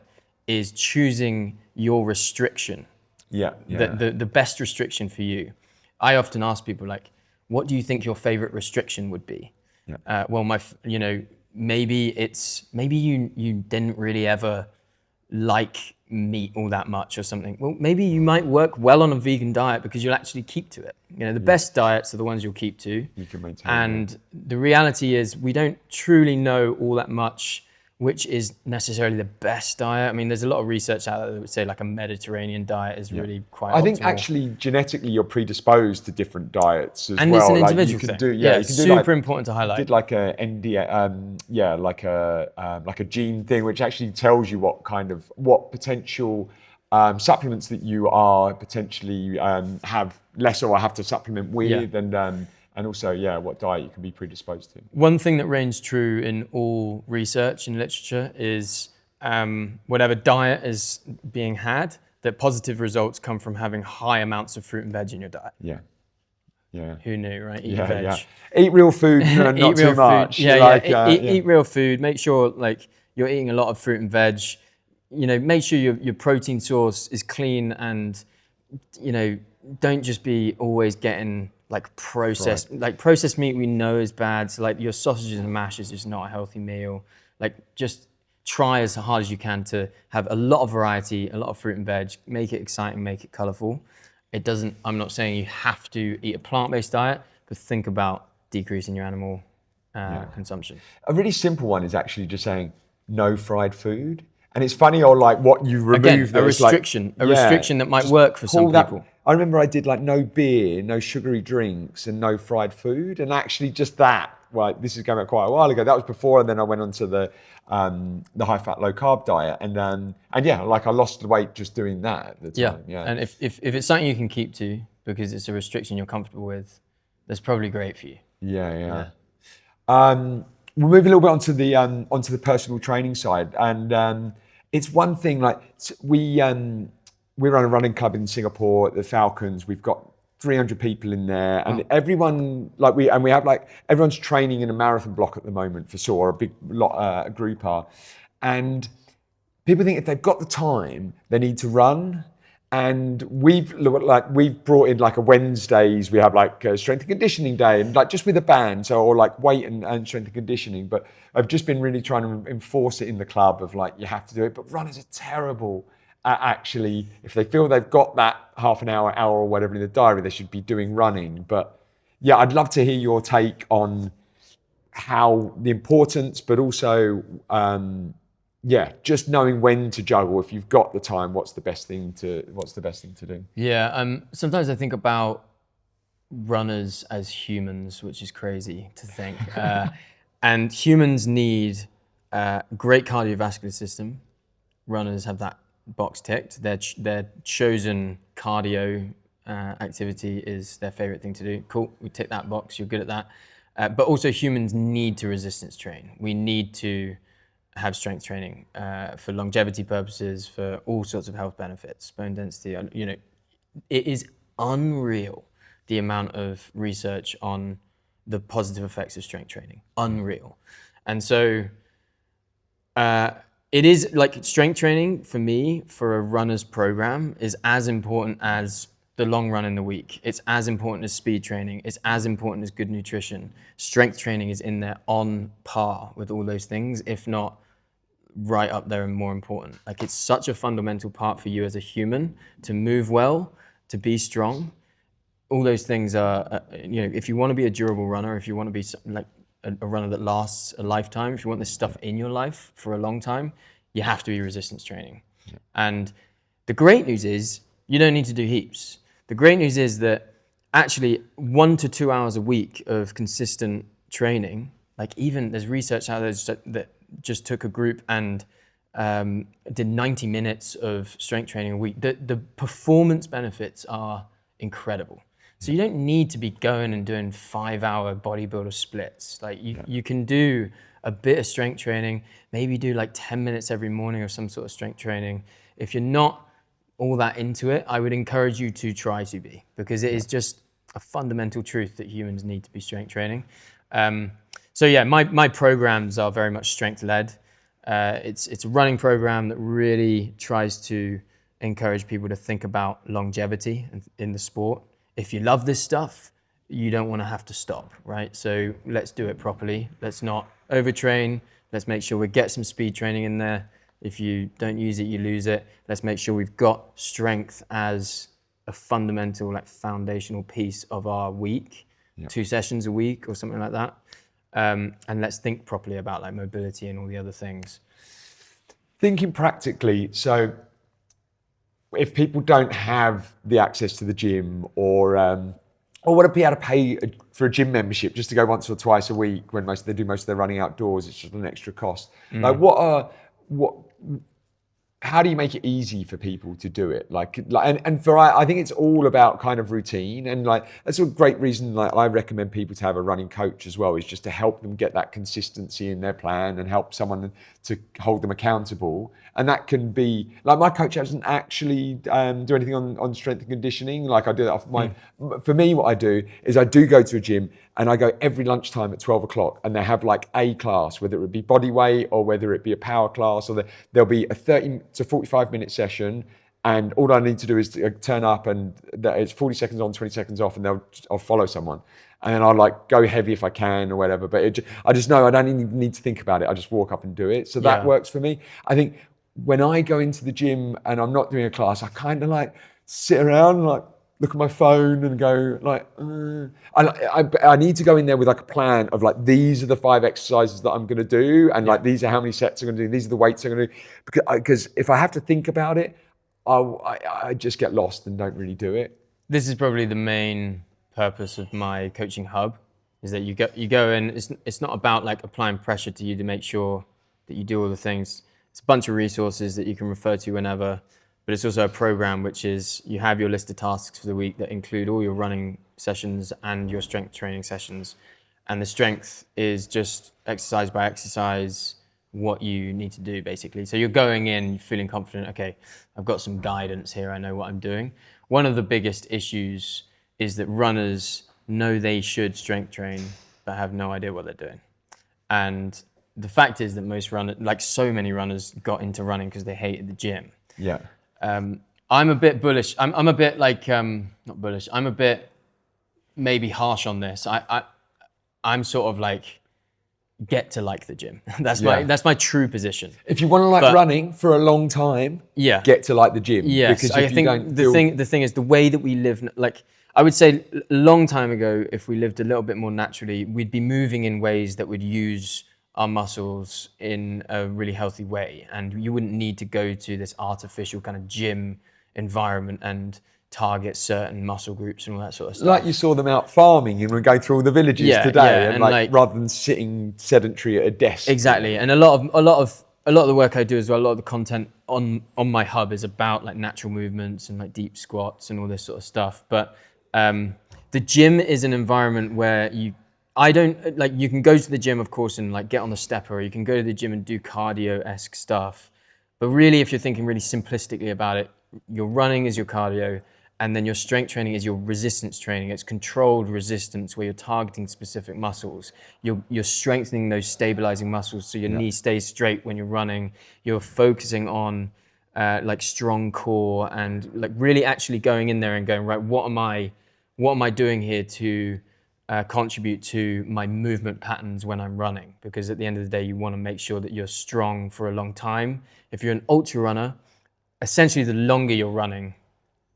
is choosing your restriction. The best restriction for you. I often ask people like, what do you think your favorite restriction would be? Maybe you didn't really ever like meat all that much or something. Well, maybe you might work well on a vegan diet because you'll actually keep to it. The best diets are the ones you'll keep to. You can maintain. And the reality is we don't truly know all that much which is necessarily the best diet. I mean, there's a lot of research out there that would say like a Mediterranean diet is really quite optimal. I think actually genetically you're predisposed to different diets as well. And it's an individual thing. It's super important to highlight. I did like a like a gene thing, which actually tells you what potential supplements that you are potentially have less or have to supplement with, and also, what diet you can be predisposed to. One thing that reigns true in all research and literature is whatever diet is being had, that positive results come from having high amounts of fruit and veg in your diet. Who knew, right? Eat veg. Eat real food, not eat too real much. Food. Eat real food. Make sure like you're eating a lot of fruit and veg. make sure your protein source is clean, and don't just be always getting like processed meat. We know is bad. So like your sausages and mash is just not a healthy meal. Like just try as hard as you can to have a lot of variety, a lot of fruit and veg. Make it exciting, make it colorful. I'm not saying you have to eat a plant-based diet, but think about decreasing your animal consumption. A really simple one is actually just saying no fried food. And it's funny, or like what you remove. Again, a restriction that might work for some people. I remember I did like no beer, no sugary drinks, and no fried food. And actually just that, well, this is going back quite a while ago. That was before, and then I went on to the high fat, low carb diet. And yeah, like I lost the weight just doing that at the time. Yeah. And if it's something you can keep to because it's a restriction you're comfortable with, that's probably great for you. Yeah. We'll move a little bit onto the personal training side. And it's one thing, like we run a running club in Singapore, the Falcons. We've got 300 people in there, and everyone everyone's training in a marathon block at the moment for sure. A big group are, and people think if they've got the time, they need to run. And we've brought in like a Wednesdays, we have like a strength and conditioning day, and like just with a band, or like weight and strength and conditioning. But I've just been really trying to enforce it in the club of like, you have to do it. But runners are terrible at actually, if they feel they've got that half an hour or whatever in the diary, they should be doing running. But yeah, I'd love to hear your take on how the importance, but also, just knowing when to juggle. If you've got the time, what's the best thing to do? Yeah, sometimes I think about runners as humans, which is crazy to think. And humans need a great cardiovascular system. Runners have that box ticked. Their chosen cardio activity is their favorite thing to do. Cool, we tick that box. You're good at that. But also humans need to resistance train. We need to have strength training for longevity purposes, for all sorts of health benefits, bone density. It is unreal the amount of research on the positive effects of strength training. Unreal. And so it is like strength training for me, for a runner's program, is as important as the long run in the week. It's as important as speed training. It's as important as good nutrition. Strength training is in there on par with all those things, if not right up there and more important. Like it's such a fundamental part for you as a human to move well, to be strong. All those things are, if you want to be a durable runner, if you want to be like a runner that lasts a lifetime, if you want this stuff in your life for a long time, you have to be resistance training. Yeah. And the great news is you don't need to do heaps. The great news is that actually 1 to 2 hours a week of consistent training, like even there's research out there that just took a group and did 90 minutes of strength training a week. The performance benefits are incredible. So you don't need to be going and doing 5-hour bodybuilder splits. Like you can do a bit of strength training, maybe do like 10 minutes every morning of some sort of strength training. If you're not all that into it, I would encourage you to try to be, because it is just a fundamental truth that humans need to be strength training. So yeah, my programs are very much strength led. It's a running program that really tries to encourage people to think about longevity in the sport. If you love this stuff, you don't want to have to stop, right? So let's do it properly. Let's not overtrain. Let's make sure we get some speed training in there. If you don't use it, you lose it. Let's make sure we've got strength as a fundamental, like foundational piece of our week, 2 sessions a week or something like that. And let's think properly about like mobility and all the other things. Thinking practically, so if people don't have the access to the gym or want to be able to pay for a gym membership just to go once or twice a week when they do most of their running outdoors, it's just an extra cost. Like how do you make it easy for people to do it? I think it's all about kind of routine, and like that's a great reason. Like I recommend people to have a running coach as well, is just to help them get that consistency in their plan and help someone to hold them accountable. And that can be like my coach doesn't actually do anything on strength and conditioning. Like I do that off for me, what I do is I do go to a gym and I go every lunchtime at 12 o'clock, and they have like a class, whether it be body weight or whether it be a power class, or there'll be a 30 it's a 45-minute session, and all I need to do is to turn up, and it's 40 seconds on, 20 seconds off, and I'll follow someone. And then I'll like go heavy if I can or whatever. But I just know I don't even need to think about it. I just walk up and do it. So that works for me. I think when I go into the gym and I'm not doing a class, I kind of like sit around and like look at my phone and go like, I need to go in there with like a plan of like, these are the 5 exercises that I'm going to do. And like, these are how many sets I'm going to do. These are the weights I'm going to do. Because if I have to think about it, I just get lost and don't really do it. This is probably the main purpose of my coaching hub, is that you go in. It's not about like applying pressure to you to make sure that you do all the things. It's a bunch of resources that you can refer to whenever, but it's also a program which is, you have your list of tasks for the week that include all your running sessions and your strength training sessions. And the strength is just exercise by exercise what you need to do, basically. So you're going in feeling confident, okay, I've got some guidance here, I know what I'm doing. One of the biggest issues is that runners know they should strength train, but have no idea what they're doing. And the fact is that most runners, like so many runners, got into running because they hated the gym. Yeah. I'm a bit bullish. I'm a bit like, not bullish, I'm a bit maybe harsh on this. I'm sort of like, get to like the gym. That's my true position. If you want to like running for a long time, get to like the gym. Yes, because I think the thing is the way that we live, like I would say a long time ago, if we lived a little bit more naturally, we'd be moving in ways that would use our muscles in a really healthy way. And you wouldn't need to go to this artificial kind of gym environment and target certain muscle groups and all that sort of stuff. Like you saw them out farming and we're going through all the villages today, and like rather than sitting sedentary at a desk. Exactly, and a lot of the work I do as well, a lot of the content on my hub is about like natural movements and like deep squats and all this sort of stuff. But the gym is an environment where you can go to the gym, of course, and like get on the stepper, or you can go to the gym and do cardio-esque stuff. But really, if you're thinking really simplistically about it, your running is your cardio, and then your strength training is your resistance training. It's controlled resistance where you're targeting specific muscles. You're strengthening those stabilizing muscles so your knee stays straight when you're running. You're focusing on like strong core and like really actually going in there and going, right, what am I doing here to contribute to my movement patterns when I'm running? Because at the end of the day, you want to make sure that you're strong for a long time. If you're an ultra runner, essentially the longer you're running,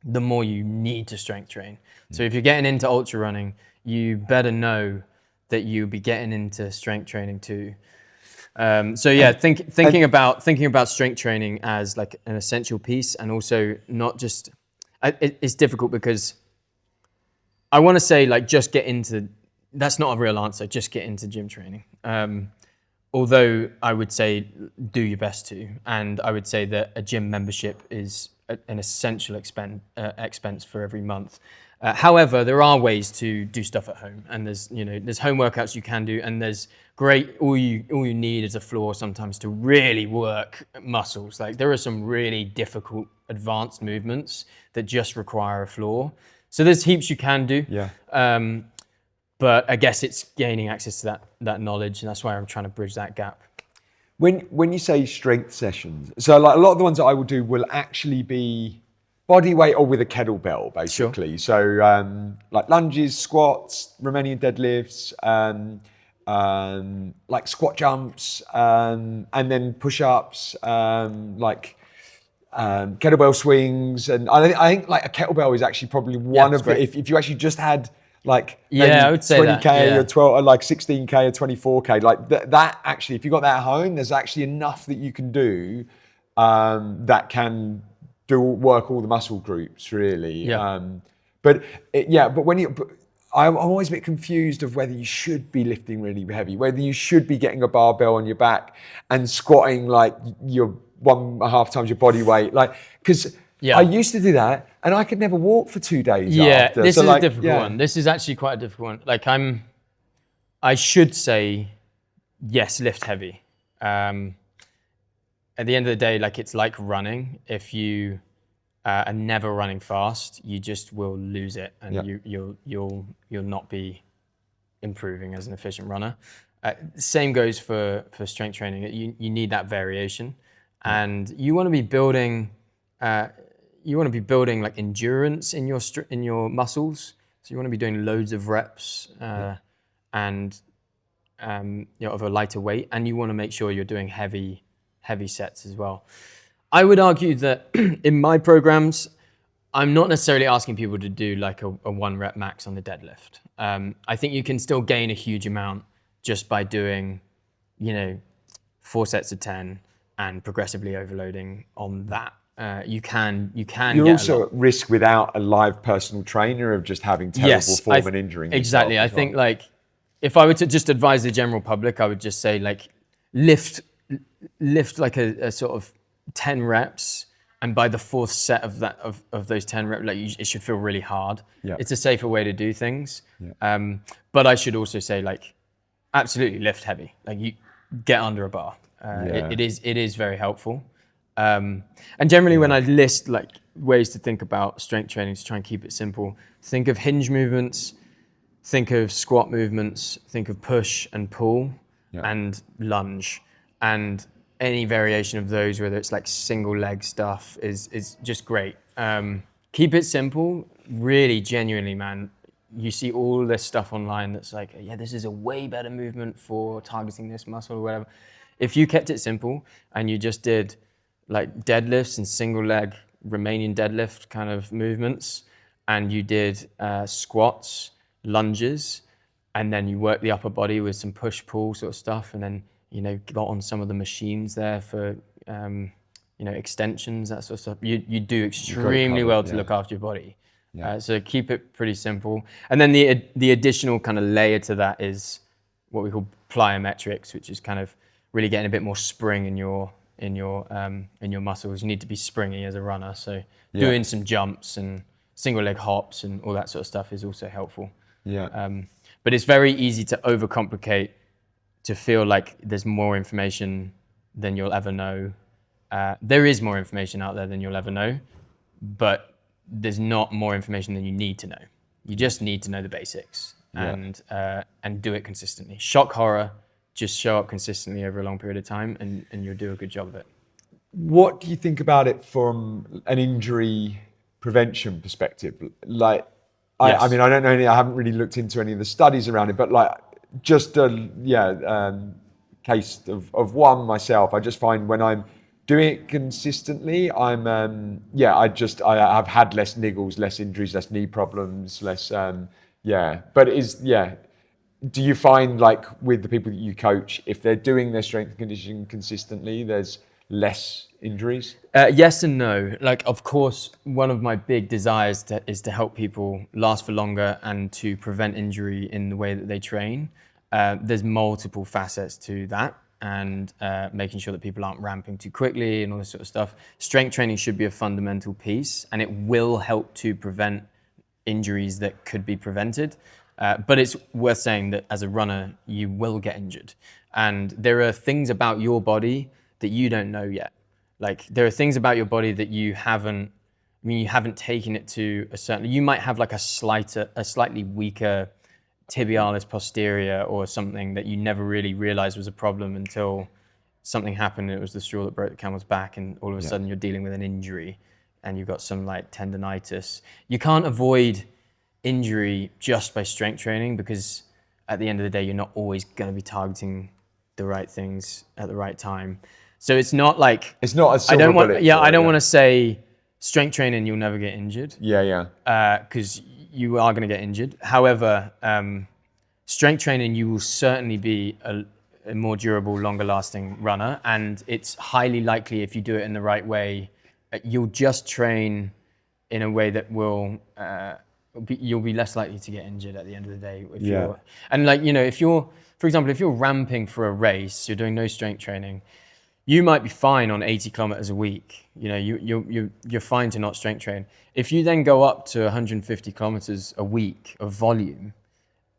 the more you need to strength train. So if you're getting into ultra running, you better know that you'll be getting into strength training too. Thinking about strength training as like an essential piece, and also not just, it's difficult because I want to say like just get into, that's not a real answer, just get into gym training. Although I would say do your best to, and I would say that a gym membership is an essential expense for every month. However, there are ways to do stuff at home, and there's home workouts you can do, and there's great. All you need is a floor sometimes to really work muscles. Like there are some really difficult advanced movements that just require a floor. So there's heaps you can do. Yeah. But I guess it's gaining access to that knowledge, and that's why I'm trying to bridge that gap. When you say strength sessions, so like a lot of the ones that I will do will actually be body weight or with a kettlebell, basically. Sure. So like lunges, squats, Romanian deadlifts, like squat jumps, and then push-ups, like kettlebell swings, and I think like a kettlebell is actually probably one of the, if you actually just had like I would say 20k or 12 or like 16k or 24k, like that actually, if you got that at home, there's actually enough that you can do that can work all the muscle groups really. But I'm always a bit confused of whether you should be lifting really heavy, whether you should be getting a barbell on your back and squatting like your 1.5 times your body weight, like because I used to do that and I could never walk for 2 days after. This is a difficult one. This is actually quite a difficult one. Like I should say, yes, lift heavy. At the end of the day, like it's like running. If you are never running fast, you just will lose it, and you'll not be improving as an efficient runner. Same goes for strength training. You need that variation. and you want to be building like endurance in your muscles. So you want to be doing loads of reps and of a lighter weight, and you want to make sure you're doing heavy sets as well. I would argue that in my programs, I'm not necessarily asking people to do like a 1 rep max on the deadlift. I think you can still gain a huge amount just by doing, 4 sets of 10 and progressively overloading on that. You can You're get also at risk without a live personal trainer of just having terrible form and injuring exactly. yourself I think like if I were to just advise the general public, I would just say like lift like a sort of 10 reps, and by the 4th set of that of those 10 reps, like it should feel really hard. Yeah. It's a safer way to do things. Yeah. But I should also say like absolutely lift heavy. Like you get under a bar. It is very helpful. And generally when I list like ways to think about strength training to try and keep it simple, think of hinge movements, think of squat movements, think of push and pull and lunge, and any variation of those, whether it's like single leg stuff is just great. Keep it simple, really genuinely, man. You see all this stuff online that's like, yeah, this is a way better movement for targeting this muscle or whatever. If you kept it simple and you just did like deadlifts and single leg Romanian deadlift kind of movements, and you did squats, lunges, and then you work the upper body with some push pull sort of stuff, and then got on some of the machines there for extensions, that sort of stuff. You do extremely well to look after your body. So keep it pretty simple, and then the additional kind of layer to that is what we call plyometrics, which is kind of really getting a bit more spring in your muscles. You need to be springy as a runner, so doing some jumps and single leg hops and all that sort of stuff is also helpful. But it's very easy to overcomplicate, to feel like there's more information than you'll ever know. There is more information out there than you'll ever know, but there's not more information than you need to know. You just need to know the basics and do it consistently. Shock horror, just show up consistently over a long period of time and you'll do a good job of it. What do you think about it from an injury prevention perspective? Like, I mean, I don't know I haven't really looked into any of the studies around it, but like just case of one myself, I just find when I'm doing it consistently, I'm I have had less niggles, less injuries, less knee problems, less but do you find like with the people that you coach, if they're doing their strength and conditioning consistently, there's less injuries? Yes and no. Like, of course, one of my big desires is to help people last for longer and to prevent injury in the way that they train. There's multiple facets to that, and making sure that people aren't ramping too quickly and all this sort of stuff. Strength training should be a fundamental piece, and it will help to prevent injuries that could be prevented. But it's worth saying that as a runner, you will get injured. And there are things about your body that you don't know yet. Like, there are things about your body that you haven't taken it to a certain, you might have like a slightly weaker tibialis posterior or something that you never really realized was a problem until something happened and it was the straw that broke the camel's back, and all of a sudden you're dealing with an injury and you've got some like tendonitis. You can't avoid injury just by strength training, because at the end of the day, you're not always going to be targeting the right things at the right time. So it's not like, it's not a silver bullet. I don't want to say strength training, you'll never get injured. Because you are going to get injured. However, strength training, you will certainly be a more durable, longer lasting runner. And it's highly likely, if you do it in the right way, you'll just train in a way that will, you'll be less likely to get injured at the end of the day. And like, if you're, for example, if you're ramping for a race, you're doing no strength training, you might be fine on 80 kilometers a week. You're fine to not strength train. If you then go up to 150 kilometers a week of volume,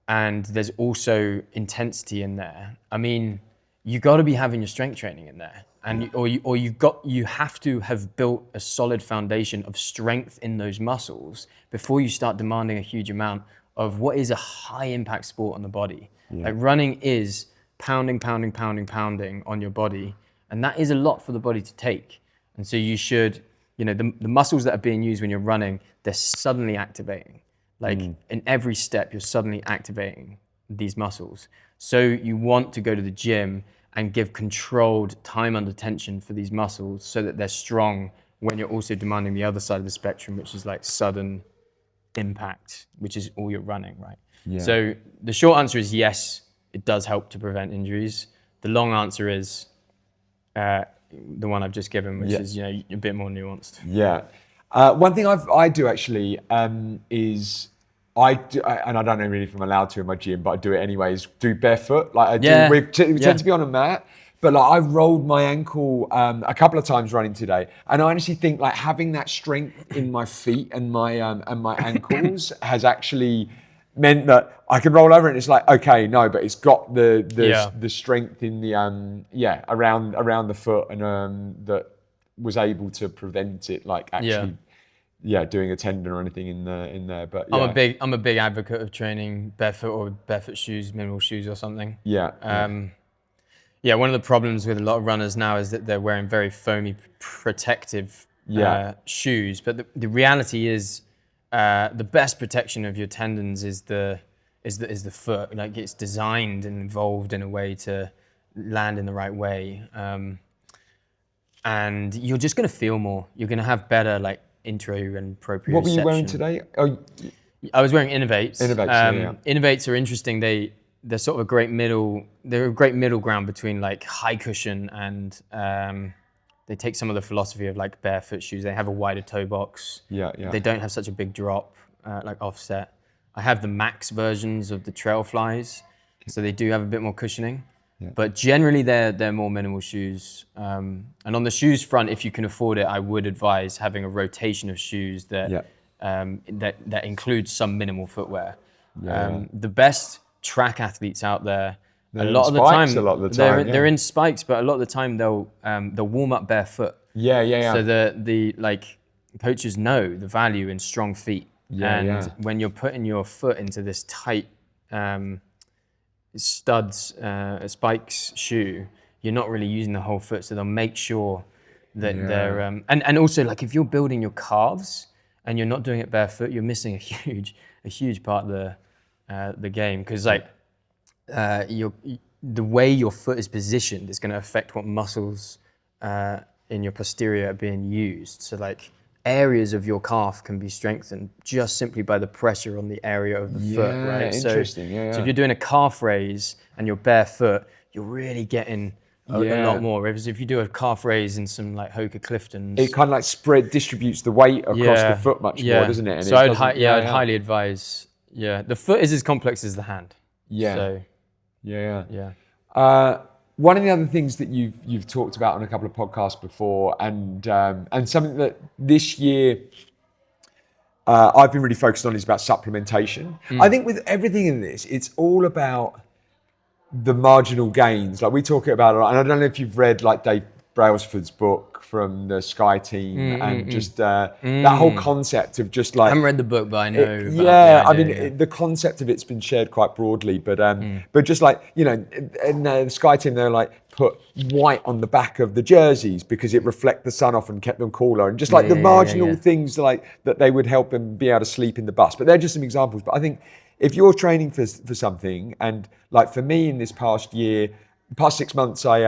and there's also intensity in there, I mean, you got to be having your strength training in there, and you have to have built a solid foundation of strength in those muscles before you start demanding a huge amount of what is a high impact sport on the body. Like, running is pounding on your body. And that is a lot for the body to take. And so you should, the muscles that are being used when you're running, they're suddenly activating. Like in every step, you're suddenly activating these muscles. So you want to go to the gym and give controlled time under tension for these muscles so that they're strong when you're also demanding the other side of the spectrum, which is like sudden impact, which is all you're running, right? Yeah. So the short answer is yes, it does help to prevent injuries. The long answer is the one I've just given, which is a bit more nuanced. Yeah. One thing I do actually is I do, and I don't know really if I'm allowed to in my gym, but I do it anyways. Do barefoot, like I do. We tend to be on a mat, but like I've rolled my ankle a couple of times running today, and I honestly think like having that strength in my feet and my ankles has actually meant that I can roll over and it's like, okay, no, but it's got the strength in the around the foot and that was able to prevent it like actually doing a tendon or anything in there. But yeah. I'm a big advocate of training barefoot or barefoot shoes, minimal shoes or something. One of the problems with a lot of runners now is that they're wearing very foamy protective shoes, but the reality is the best protection of your tendons is the foot. Like it's designed and evolved in a way to land in the right way, and you're just going to feel more. You're going to have better like intro and proprioception. What were you wearing today? Oh, I was wearing Innovates. Innovates, Innovates are interesting. They're sort of a great middle. They're a great middle ground between like high cushion and they take some of the philosophy of like barefoot shoes. They have a wider toe box. They don't have such a big drop, like offset. I have the max versions of the Trail Flies, so they do have a bit more cushioning. But generally, they're more minimal shoes. And on the shoes front, if you can afford it, I would advise having a rotation of shoes that includes some minimal footwear. The best track athletes out there, a lot of the time, they're in spikes, but a lot of the time they'll warm up barefoot. So the like coaches know the value in strong feet. When you're putting your foot into this tight studs, spikes shoe, you're not really using the whole foot, so they'll make sure that they're and also like if you're building your calves and you're not doing it barefoot, you're missing a huge part of the game, because like the way your foot is positioned is going to affect what muscles in your posterior are being used. So like areas of your calf can be strengthened just simply by the pressure on the area of the foot, right? Interesting. So if you're doing a calf raise and you're barefoot, you're really getting a lot more. Whereas if you do a calf raise in some like Hoka Cliftons, it kind of like distributes the weight across the foot much more, doesn't it? And so I'd highly advise. The foot is as complex as the hand. One of the other things that you've talked about on a couple of podcasts before, and something that this year I've been really focused on is about supplementation. I think with everything in this, it's all about the marginal gains. Like we talk about it a lot, and I don't know if you've read like Dave Brailsford's book from the Sky team and just that whole concept of just like... I haven't read the book, but I know. The concept of it's been shared quite broadly, but just like, in the Sky team, they're like put white on the back of the jerseys because it reflected the sun off and kept them cooler, and just like the marginal things like that they would help them be able to sleep in the bus. But they're just some examples. But I think if you're training for something, and like for me in this past 6 months, I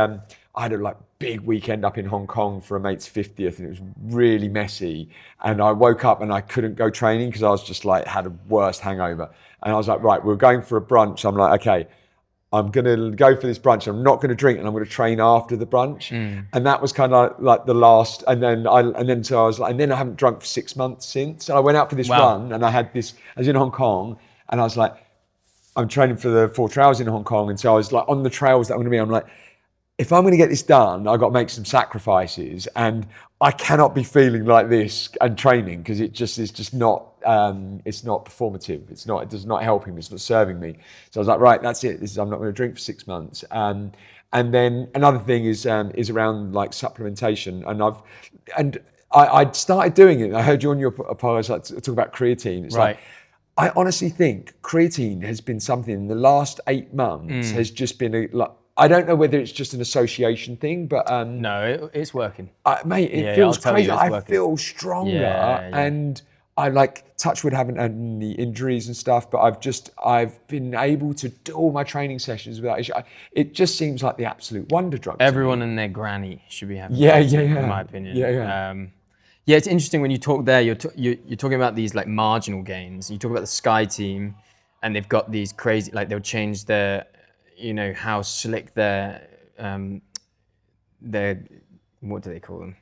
had a like big weekend up in Hong Kong for a mate's 50th, and it was really messy. And I woke up and I couldn't go training because I was just like, had a worst hangover. And I was like, right, we're going for a brunch. I'm like, okay, I'm going to go for this brunch. I'm not going to drink, and I'm going to train after the brunch. And that was kind of like the last, and then I haven't drunk for 6 months since. And I went out for this run, and I was in Hong Kong, and I was like, I'm training for the 4 trails in Hong Kong. And so I was like, on the trails that I'm going to be, I'm like, if I'm going to get this done, I've got to make some sacrifices, and I cannot be feeling like this and training, because it's just not performative. It does not help him. It's not serving me. So I was like, right, that's it. I'm not going to drink for 6 months. And then another thing is around like supplementation, and I started doing it. I heard you on your podcast like talk about creatine. It's like, I honestly think creatine has been something in the last 8 months has just been I don't know whether it's just an association thing, but No, it's working. mate, it Yeah, feels I'll tell crazy. you, it's I working. feel stronger, Yeah. and I like touch wood, haven't had any injuries and stuff, but I've been able to do all my training sessions without issue. It just seems like the absolute wonder drug. Everyone to me. and their granny should be having Yeah, protein, yeah, in yeah. my opinion. Yeah. Yeah, it's interesting when you talk there. You're talking about these like marginal gains. You talk about the Sky team, and they've got these crazy, like they'll change their, how slick their what do they call them?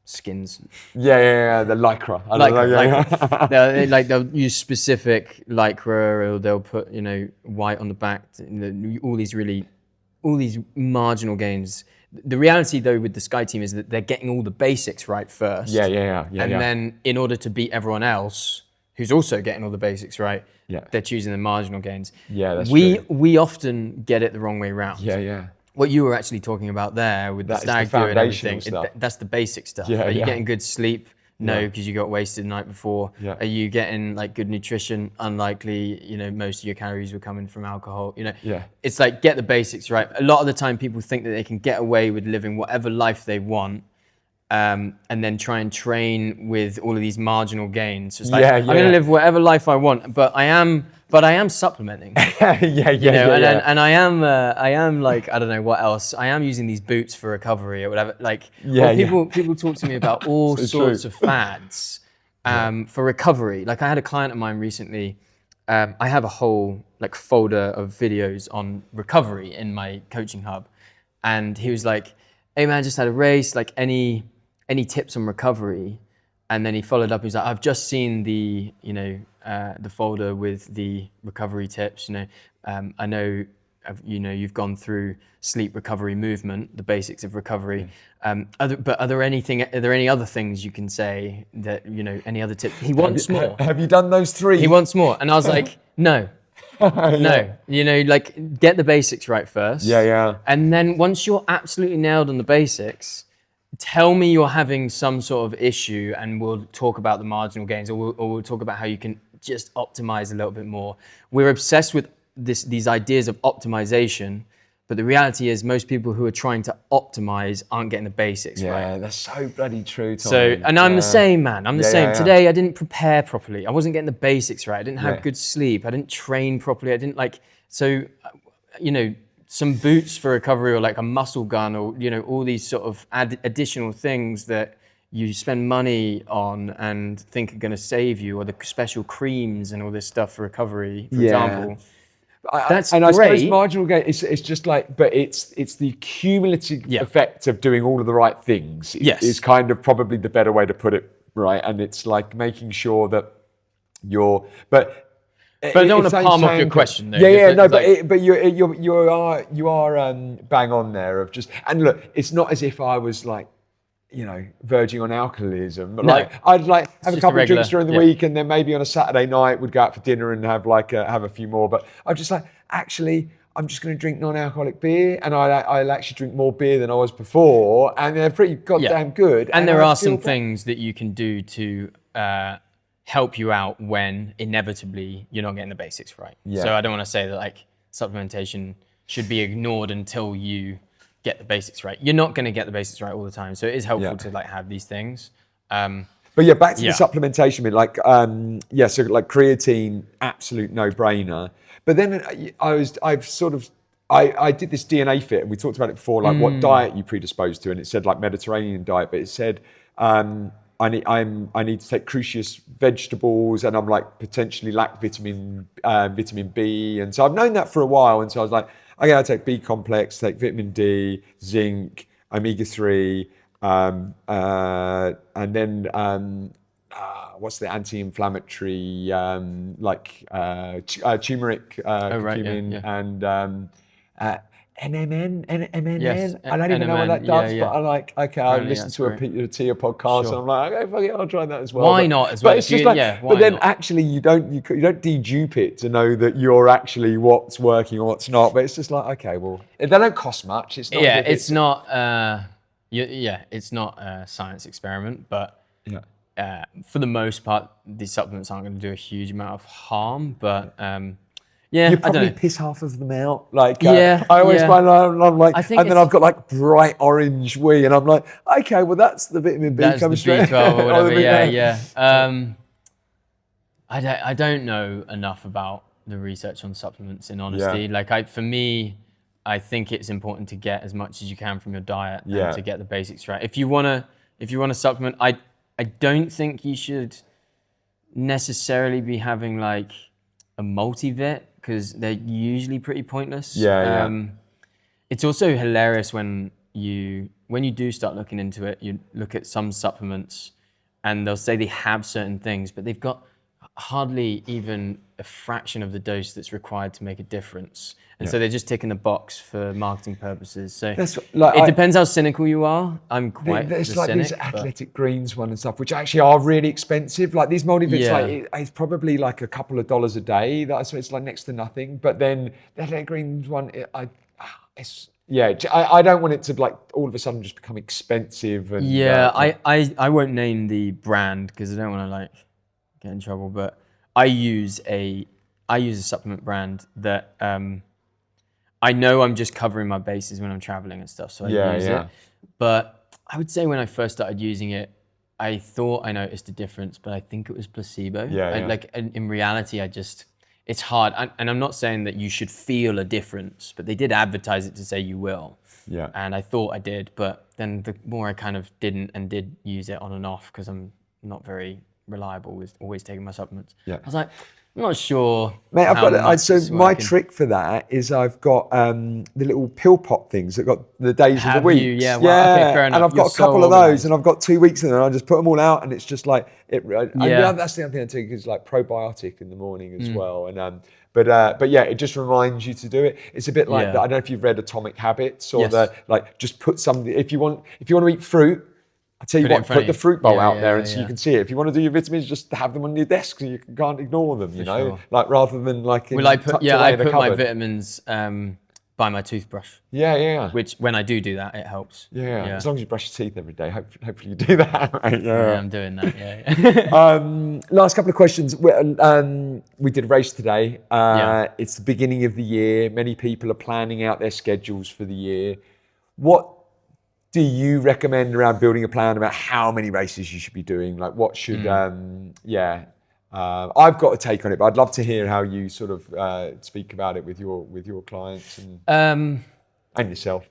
Skins. Yeah. The lycra. Lycra. They'll use specific lycra, or they'll put white on the back. All these marginal gains. The reality though with the Sky team is that they're getting all the basics right first. Yeah. And then in order to beat everyone else who's also getting all the basics right, they're choosing the marginal gains. Yeah, that's true. We often get it the wrong way around. Yeah. What you were actually talking about there with the stag do and everything, that's the basic stuff. Are you getting good sleep? No, because you got wasted the night before. Yeah. Are you getting like good nutrition? Unlikely. Most of your calories were coming from alcohol. It's like get the basics right. A lot of the time, people think that they can get away with living whatever life they want, and then try and train with all of these marginal gains. It's like I'm going to live whatever life I want, but I am supplementing. And I am like, I don't know what else. I am using these boots for recovery or whatever. People talk to me about all sorts of fads for recovery. Like I had a client of mine recently. I have a whole like folder of videos on recovery in my coaching hub, and he was like, "Hey man, I just had a race. Like any tips on recovery?" And then he followed up. He's like, "I've just seen the folder with the recovery tips. I know you've gone through sleep recovery, movement, the basics of recovery. Are there any other things you can say that any other tips?" He wants more. Have you done those 3? He wants more, and I was like, no. No, like get the basics right first. Yeah. And then once you're absolutely nailed on the basics, tell me you're having some sort of issue, and we'll talk about the marginal gains, or we'll talk about how you can just optimize a little bit more. We're obsessed with these ideas of optimization, but the reality is most people who are trying to optimize aren't getting the basics right. Yeah, that's so bloody true, Tommy. So, and I'm the same, man. I'm the same. Yeah. Today, I didn't prepare properly. I wasn't getting the basics right. I didn't have good sleep. I didn't train properly. I didn't some boots for recovery, or like a muscle gun, or, all these sort of additional things that you spend money on and think are going to save you, or the special creams and all this stuff for recovery, for example. That's great. I suppose marginal gain, it's just like, but it's the cumulative effect of doing all of the right things. Is kind of probably the better way to put it, right? And it's like making sure that but I don't want to palm off your question though. But you are bang on there of just, and look, it's not as if I was like, verging on alcoholism. But I'd like have a couple of drinks during the week, and then maybe on a Saturday night would go out for dinner and have a few more. But I'm just like, actually, I'm just going to drink non-alcoholic beer, and I'll actually drink more beer than I was before, and they're pretty goddamn good. And there are some things that you can do to help you out when inevitably you're not getting the basics right. So I don't want to say that like supplementation should be ignored until you get the basics right. You're not going to get the basics right all the time, so it is helpful to like have these things. But yeah, back to the supplementation bit. Like, so like creatine, absolute no-brainer. But then I did this DNA fit, and we talked about it before, like what diet you predisposed to, and it said like Mediterranean diet, but it said I need to take crucious vegetables, and I'm like potentially lack vitamin B, and so I've known that for a while, and so I was like, okay, I take B complex, take vitamin D, zinc, omega-3, and then what's the anti-inflammatory turmeric, curcumin, and NMN. Yes, I don't even know what that does, yeah. but I like, okay, I listened to a Peter Tia podcast, and I'm like, okay, fuck it, I'll try that as well. Why not as well? But it's just but then actually you don't dedupe it to know that you're actually what's working or what's not. But it's just like, okay, well, they don't cost much. It's not. Yeah, it's not. It's not a science experiment, but for the most part, these supplements aren't going to do a huge amount of harm. But Yeah, you I probably don't know. piss half of them out. Like, Yeah, I always yeah. find I'm like, I think and then I've got like bright orange wee, and I'm like, okay, well that's the vitamin B that's the coming straight. B12 or whatever. the Yeah. I don't know enough about the research on supplements, in honesty. Yeah. Like for me, I think it's important to get as much as you can from your diet Yeah. and to get the basics right. If you wanna supplement, I don't think you should necessarily be having like a multivit, because they're usually pretty pointless. Yeah. It's also hilarious when you do start looking into it. You look at some supplements, and they'll say they have certain things, but they've got hardly even a fraction of the dose that's required to make a difference. And so they're just ticking the box for marketing purposes. So it depends how cynical you are. I'm quite There's the like cynic, these Athletic Greens one and stuff, which actually are really expensive. Like these multivits, like it's probably like a couple of dollars a day. That's it's like next to nothing. But then the Athletic Greens one, I don't want it to like all of a sudden just become expensive. And I won't name the brand because I don't want to like get in trouble. But I use a supplement brand that I know I'm just covering my bases when I'm traveling and stuff, so I use it. But I would say when I first started using it, I thought I noticed a difference, but I think it was placebo. Like in reality, it's hard. And I'm not saying that you should feel a difference, but they did advertise it to say you will. Yeah. And I thought I did, but then the more I kind of didn't and did use it on and off, because I'm not very reliable with always taking my supplements. I was like, I'm not sure. Mate, so my trick for that is I've got the little pill pop things that got the days of the week. Yeah, okay, fair enough. And I've got a couple of those, and I've got 2 weeks of them, and I just put them all out, and it's just like it. And that's the other thing I take is like probiotic in the morning as well, and but yeah, it just reminds you to do it. It's a bit like that. I don't know if you've read Atomic Habits or just put something. If you want to eat fruit, I tell you what, put the fruit bowl out there, and so you can see it. If you want to do your vitamins, just have them on your desk, so you can't ignore them. You know, like rather than like. I put my vitamins by my toothbrush. Yeah. Which when I do that, it helps. Yeah. As long as you brush your teeth every day, hopefully you do that. Right? Yeah, I'm doing that. Yeah. Last couple of questions. We did a race today. It's the beginning of the year. Many people are planning out their schedules for the year. What do you recommend around building a plan about how many races you should be doing? Like what should, I've got a take on it, but I'd love to hear how you sort of speak about it with your clients and yourself.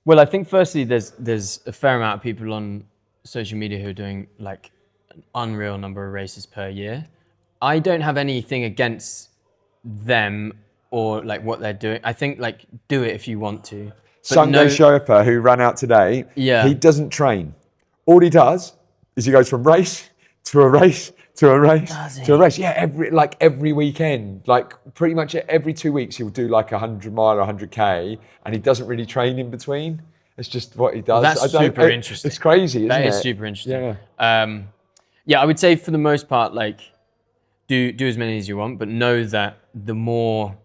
Well, I think firstly, there's a fair amount of people on social media who are doing like an unreal number of races per year. I don't have anything against them or like what they're doing. I think like do it if you want to. Sunday Sherpa, who ran out today, he doesn't train. All he does is he goes from race to a race to a race to a race. Yeah, every weekend, like pretty much every 2 weeks, he'll do like 100 mile or 100K, and he doesn't really train in between. It's just what he does. Well, that's super interesting. It's crazy, isn't it? That is super interesting. Yeah, I would say for the most part, like do as many as you want, but know that the more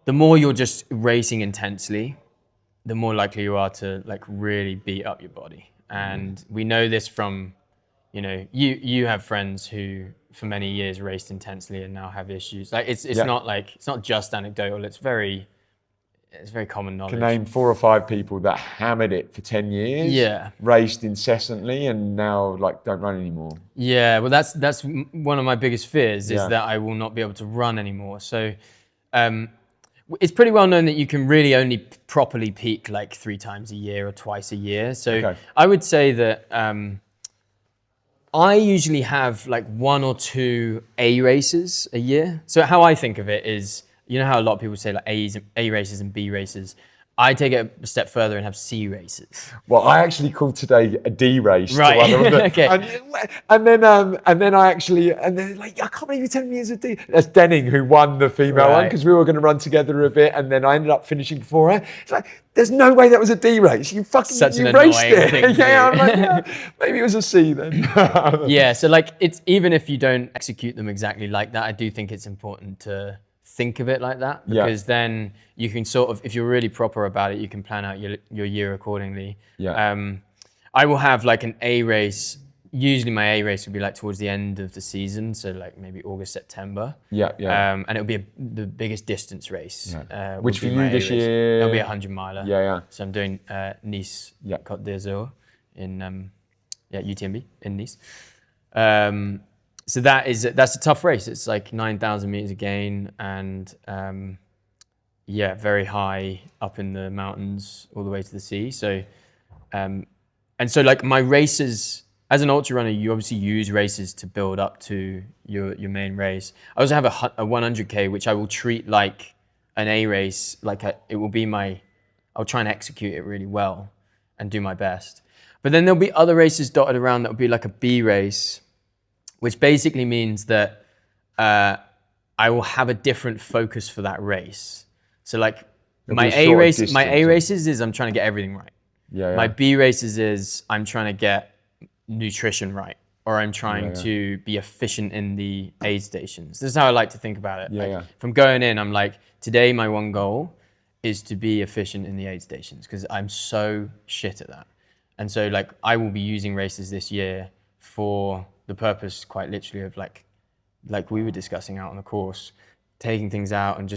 you're just racing intensely, the more likely you are to like really beat up your body. And we know this from, you have friends who for many years raced intensely and now have issues. Like it's not just anecdotal. It's very common knowledge. Can name 4 or 5 people that hammered it for 10 years, raced incessantly, and now like don't run anymore. Yeah, well that's one of my biggest fears is that I will not be able to run anymore. So it's pretty well known that you can really only properly peak like 3 times a year or twice a year. So I would say that I usually have like 1 or 2 A races a year. So how I think of it is, you know how a lot of people say like A races and B races. I take it a step further and have C races. Well, I actually called today a D race. Right. Okay. And then like, I can't believe you're telling me it's a D. That's Denning who won the female one because we were going to run together a bit, and then I ended up finishing before her. It's like, there's no way that was a D race. You raced it. I'm like, maybe it was a C then. Yeah. So like, it's even if you don't execute them exactly like that, I do think it's important to think of it like that, because then you can sort of, if you're really proper about it, you can plan out your year accordingly. I will have like an A race usually my A race would be like towards the end of the season, so like maybe August, September. Yeah. And it'll be the biggest distance race. Yeah. Would Which for be you my A this race. year? It'll be a 100-miler. Yeah. So I'm doing Nice, Yeah. Côte d'Azur in UTMB in Nice. So that's a tough race. It's like 9,000 meters again, and very high up in the mountains, all the way to the sea. So, and so like my races, as an ultra runner, you obviously use races to build up to your main race. I also have a 100K, which I will treat like an A race. It will be I'll try and execute it really well and do my best. But then there'll be other races dotted around that will be like a B race, which basically means that I will have a different focus for that race. So like my A races is I'm trying to get everything right. Yeah. My B races is I'm trying to get nutrition right, or I'm trying to be efficient in the aid stations. This is how I like to think about it. If I'm going in, I'm like, today my one goal is to be efficient in the aid stations, because I'm so shit at that. And so like I will be using races this year for the purpose, quite literally, of like we were discussing out on the course, taking things out and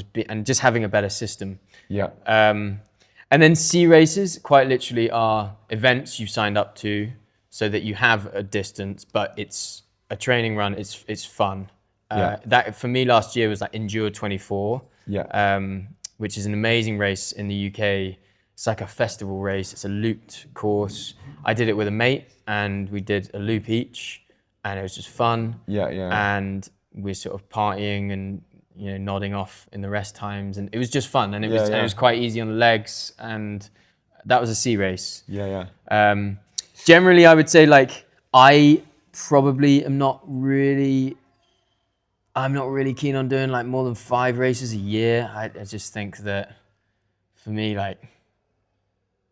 just having a better system. Yeah. And then C races, quite literally, are events you signed up to so that you have a distance, but it's a training run. It's fun. That for me last year was like Endure 24. Which is an amazing race in the UK. It's like a festival race. It's a looped course. I did it with a mate, and we did a loop each, and it was just fun. And we're sort of partying and nodding off in the rest times, and it was just fun. And it was quite easy on the legs, and that was a C race. Generally, I would say like I probably am not really. I'm not really keen on doing like more than 5 races a year. I just think that for me, like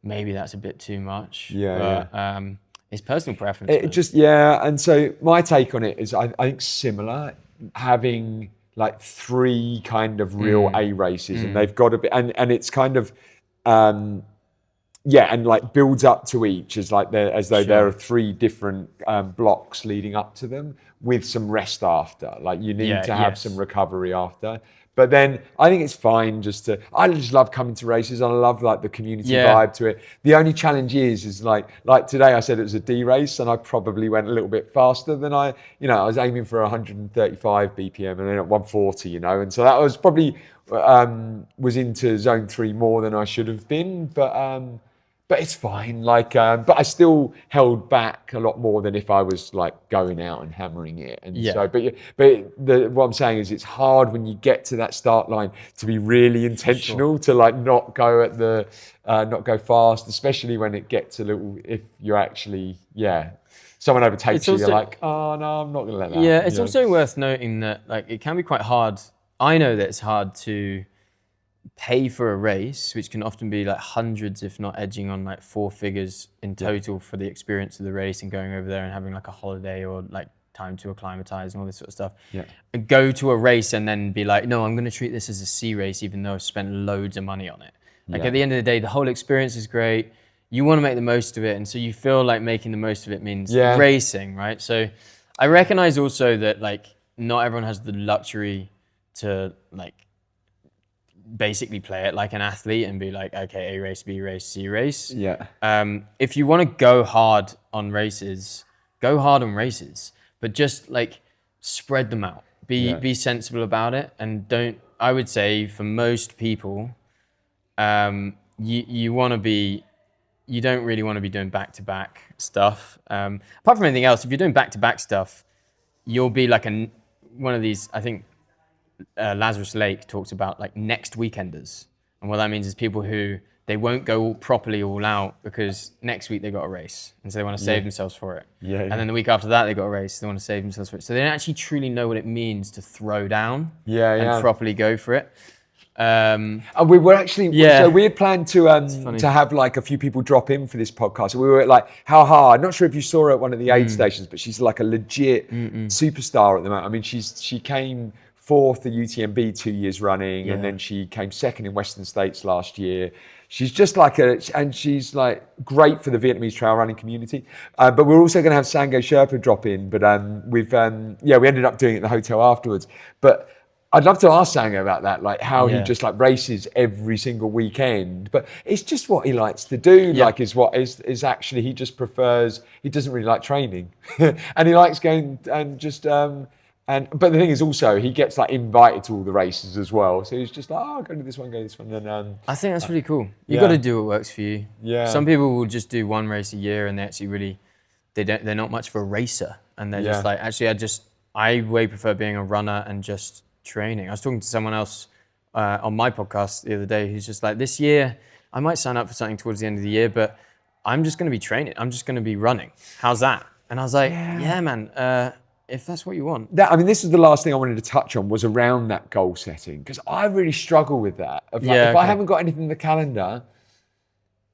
maybe that's a bit too much. It's personal preference. And so my take on it is I think similar, having like 3 kind of real A races, and they've got to be, and it's kind of and like builds up to each as like as though there are 3 different blocks leading up to them, with some rest after. Like you need to have some recovery after. But then I think it's fine I just love coming to races. I love like the community vibe to it. The only challenge is like today I said it was a D race, and I probably went a little bit faster than I was aiming for 135 BPM and then at 140, and so that was probably was into zone 3 more than I should have been. But it's fine. But I still held back a lot more than if I was like going out and hammering it. And so, what I'm saying is, it's hard when you get to that start line to be really intentional to like not go at not go fast, especially when it gets a little. If you're actually someone overtakes you, you're like, oh no, I'm not going to let that. Yeah, it's also worth noting that like it can be quite hard. I know that it's hard to pay for a race, which can often be like hundreds, if not edging on like 4 figures in total for the experience of the race, and going over there and having like a holiday or like time to acclimatize and all this sort of stuff. And go to a race and then be like, no, I'm going to treat this as a C race, even though I've spent loads of money on it. Like at the end of the day, the whole experience is great. You want to make the most of it, and so you feel like making the most of it means racing, right? So I recognize also that like not everyone has the luxury to like basically play it like an athlete and be like, okay, A race, B race, C race. If you want to go hard on races, but just like spread them out. Be sensible about it, and don't. I would say for most people, you want to be. You don't really want to be doing back-to-back stuff. Apart from anything else, if you're doing back-to-back stuff, you'll be like one of these. I think Lazarus Lake talks about like next weekenders, and what that means is people who they won't go properly all out because next week they got a race, and so they want to save themselves for it. And then the week after that they got a race, they want to save themselves for it. So they don't actually truly know what it means to throw down and properly go for it. And we were actually, so we had planned to have like a few people drop in for this podcast. So we were like, how hard? Not sure if you saw her at one of the aid stations, but she's like a legit superstar at the moment. I mean, she came fourth at UTMB 2 years running, Yeah. and then she came second in Western States last year. She's just and she's like great for the Vietnamese trail running community. But we're also going to have Sango Sherpa drop in. But we ended up doing it in the hotel afterwards. But I'd love to ask Sango about that, like how he just like races every single weekend. But it's just what he likes to do. Yeah. Like is actually he just prefers. He doesn't really like training, and he likes going and just. But the thing is also he gets like invited to all the races as well. So he's just like, oh, go to this one, go to this one. And I think that's really cool. You got to do what works for you. Yeah. Some people will just do one race a year and they actually they're not much of a racer. And they're just like, actually, I way prefer being a runner and just training. I was talking to someone else on my podcast the other day who's just like, this year, I might sign up for something towards the end of the year, but I'm just going to be training. I'm just going to be running. How's that? And I was like, yeah man, if that's what you want. This is the last thing I wanted to touch on was around that goal setting, because I really struggle with that. If I haven't got anything in the calendar,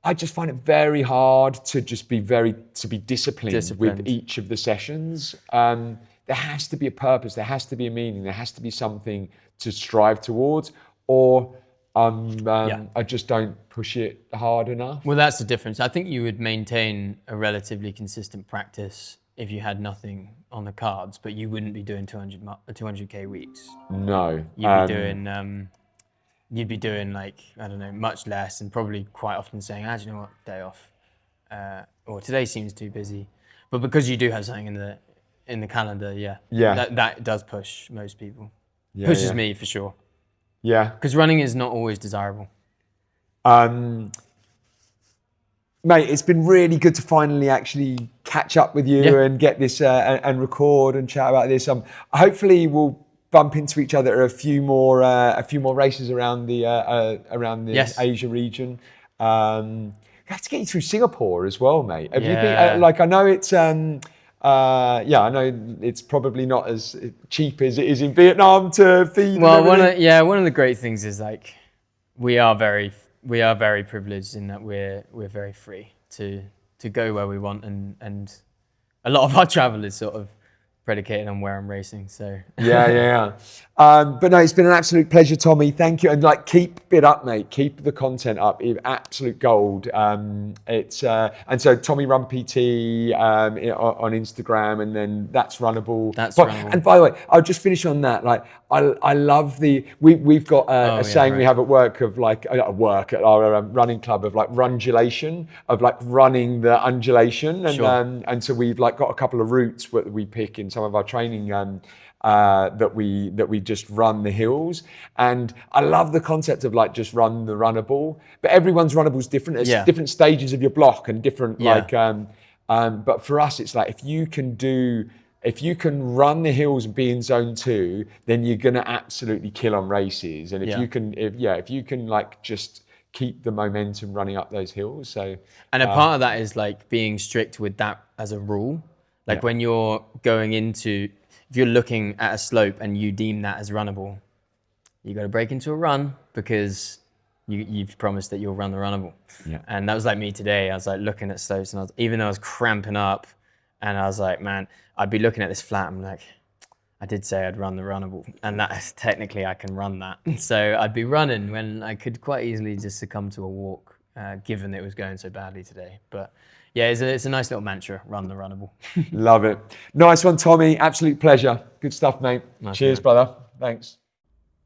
I just find it very hard to just be disciplined with each of the sessions. There has to be a purpose, there has to be a meaning, there has to be something to strive towards, or I just don't push it hard enough. Well, that's the difference. I think you would maintain a relatively consistent practice if you had nothing on the cards, but you wouldn't be doing 200k weeks. No. You'd be doing like, I don't know, much less, and probably quite often saying, you know what, day off. Or today seems too busy. But because you do have something in the calendar, that does push most people. Pushes me for sure. Yeah. Because running is not always desirable. Mate, it's been really good to finally actually catch up with you and get this and record and chat about this. Hopefully we'll bump into each other at a few more races around the Asia region. We have to get you through Singapore as well, mate. Have you think, I know it's I know it's probably not as cheap as it is in Vietnam to feed. Well, one of the great things is like we are very privileged in that we're very free to go where we want, and a lot of our travel is sort of predicated on where I'm racing. So but no, it's been an absolute pleasure, Tommy. Thank you, and like keep it up, mate. Keep the content up. Absolute gold. And so Tommy Run PT on Instagram, and then That's Runnable. Runnable. And by the way, I'll just finish on that. Like I love we've got a saying we have at work of like at our running club of like rundulation, of like running the undulation, and and so we've like got a couple of routes that we pick in some of our training that we just run the hills. And I love the concept of like just run the runnable, but everyone's runnable is different. There's different stages of your block and different but for us it's like if you can run the hills and be in zone 2, then you're gonna absolutely kill on races. And if you can like just keep the momentum running up those hills. So a part of that is like being strict with that as a rule. Like when you're if you're looking at a slope and you deem that as runnable, you got to break into a run because you've promised that you'll run the runnable. Yeah. And that was like me today. I was like looking at slopes, and even though I was cramping up, and I was like, man, I'd be looking at this flat. I'm like, I did say I'd run the runnable, and that is technically I can run that. So I'd be running when I could quite easily just succumb to a walk, given that it was going so badly today. But yeah, it's a nice little mantra, run the runnable. Love it. Nice one, Tommy. Absolute pleasure. Good stuff, mate. Nice. Cheers, brother. Thanks.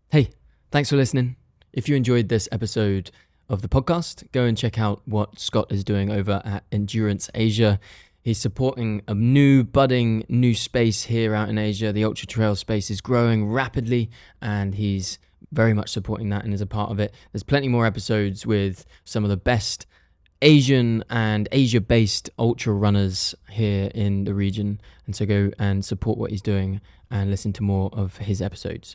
Hey, thanks for listening. If you enjoyed this episode of the podcast, go and check out what Scott is doing over at Endurance Asia. He's supporting a budding new space here out in Asia. The ultra trail space is growing rapidly, and he's very much supporting that and is a part of it. There's plenty more episodes with some of the best Asian and Asia-based ultra runners here in the region, and so go and support what he's doing and listen to more of his episodes.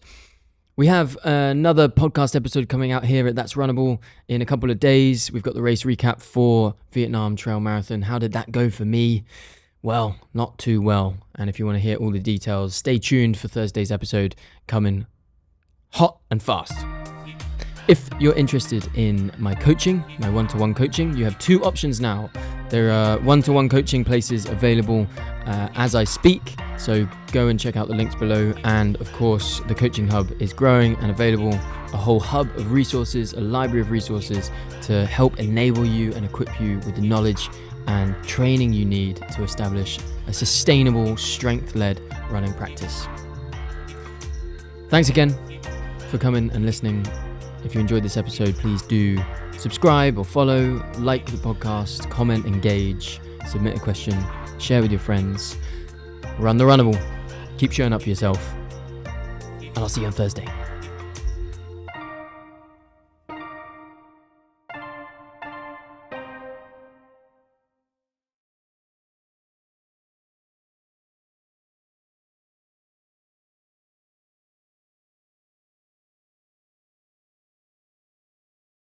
We have another podcast episode coming out here at That's Runnable in a couple of days. We've got the race recap for Vietnam Trail Marathon. How did that go for me? Well, not too well. And if you want to hear all the details, stay tuned for Thursday's episode coming hot and fast. If you're interested in my coaching, my one-to-one coaching, you have two options now. There are one-to-one coaching places available as I speak, so go and check out the links below. And of course, the Coaching Hub is growing and available, a whole hub of resources, a library of resources to help enable you and equip you with the knowledge and training you need to establish a sustainable, strength-led running practice. Thanks again for coming and listening. If you enjoyed this episode, please do subscribe or follow, like the podcast, comment, engage, submit a question, share with your friends. Run the runnable. Keep showing up for yourself. And I'll see you on Thursday.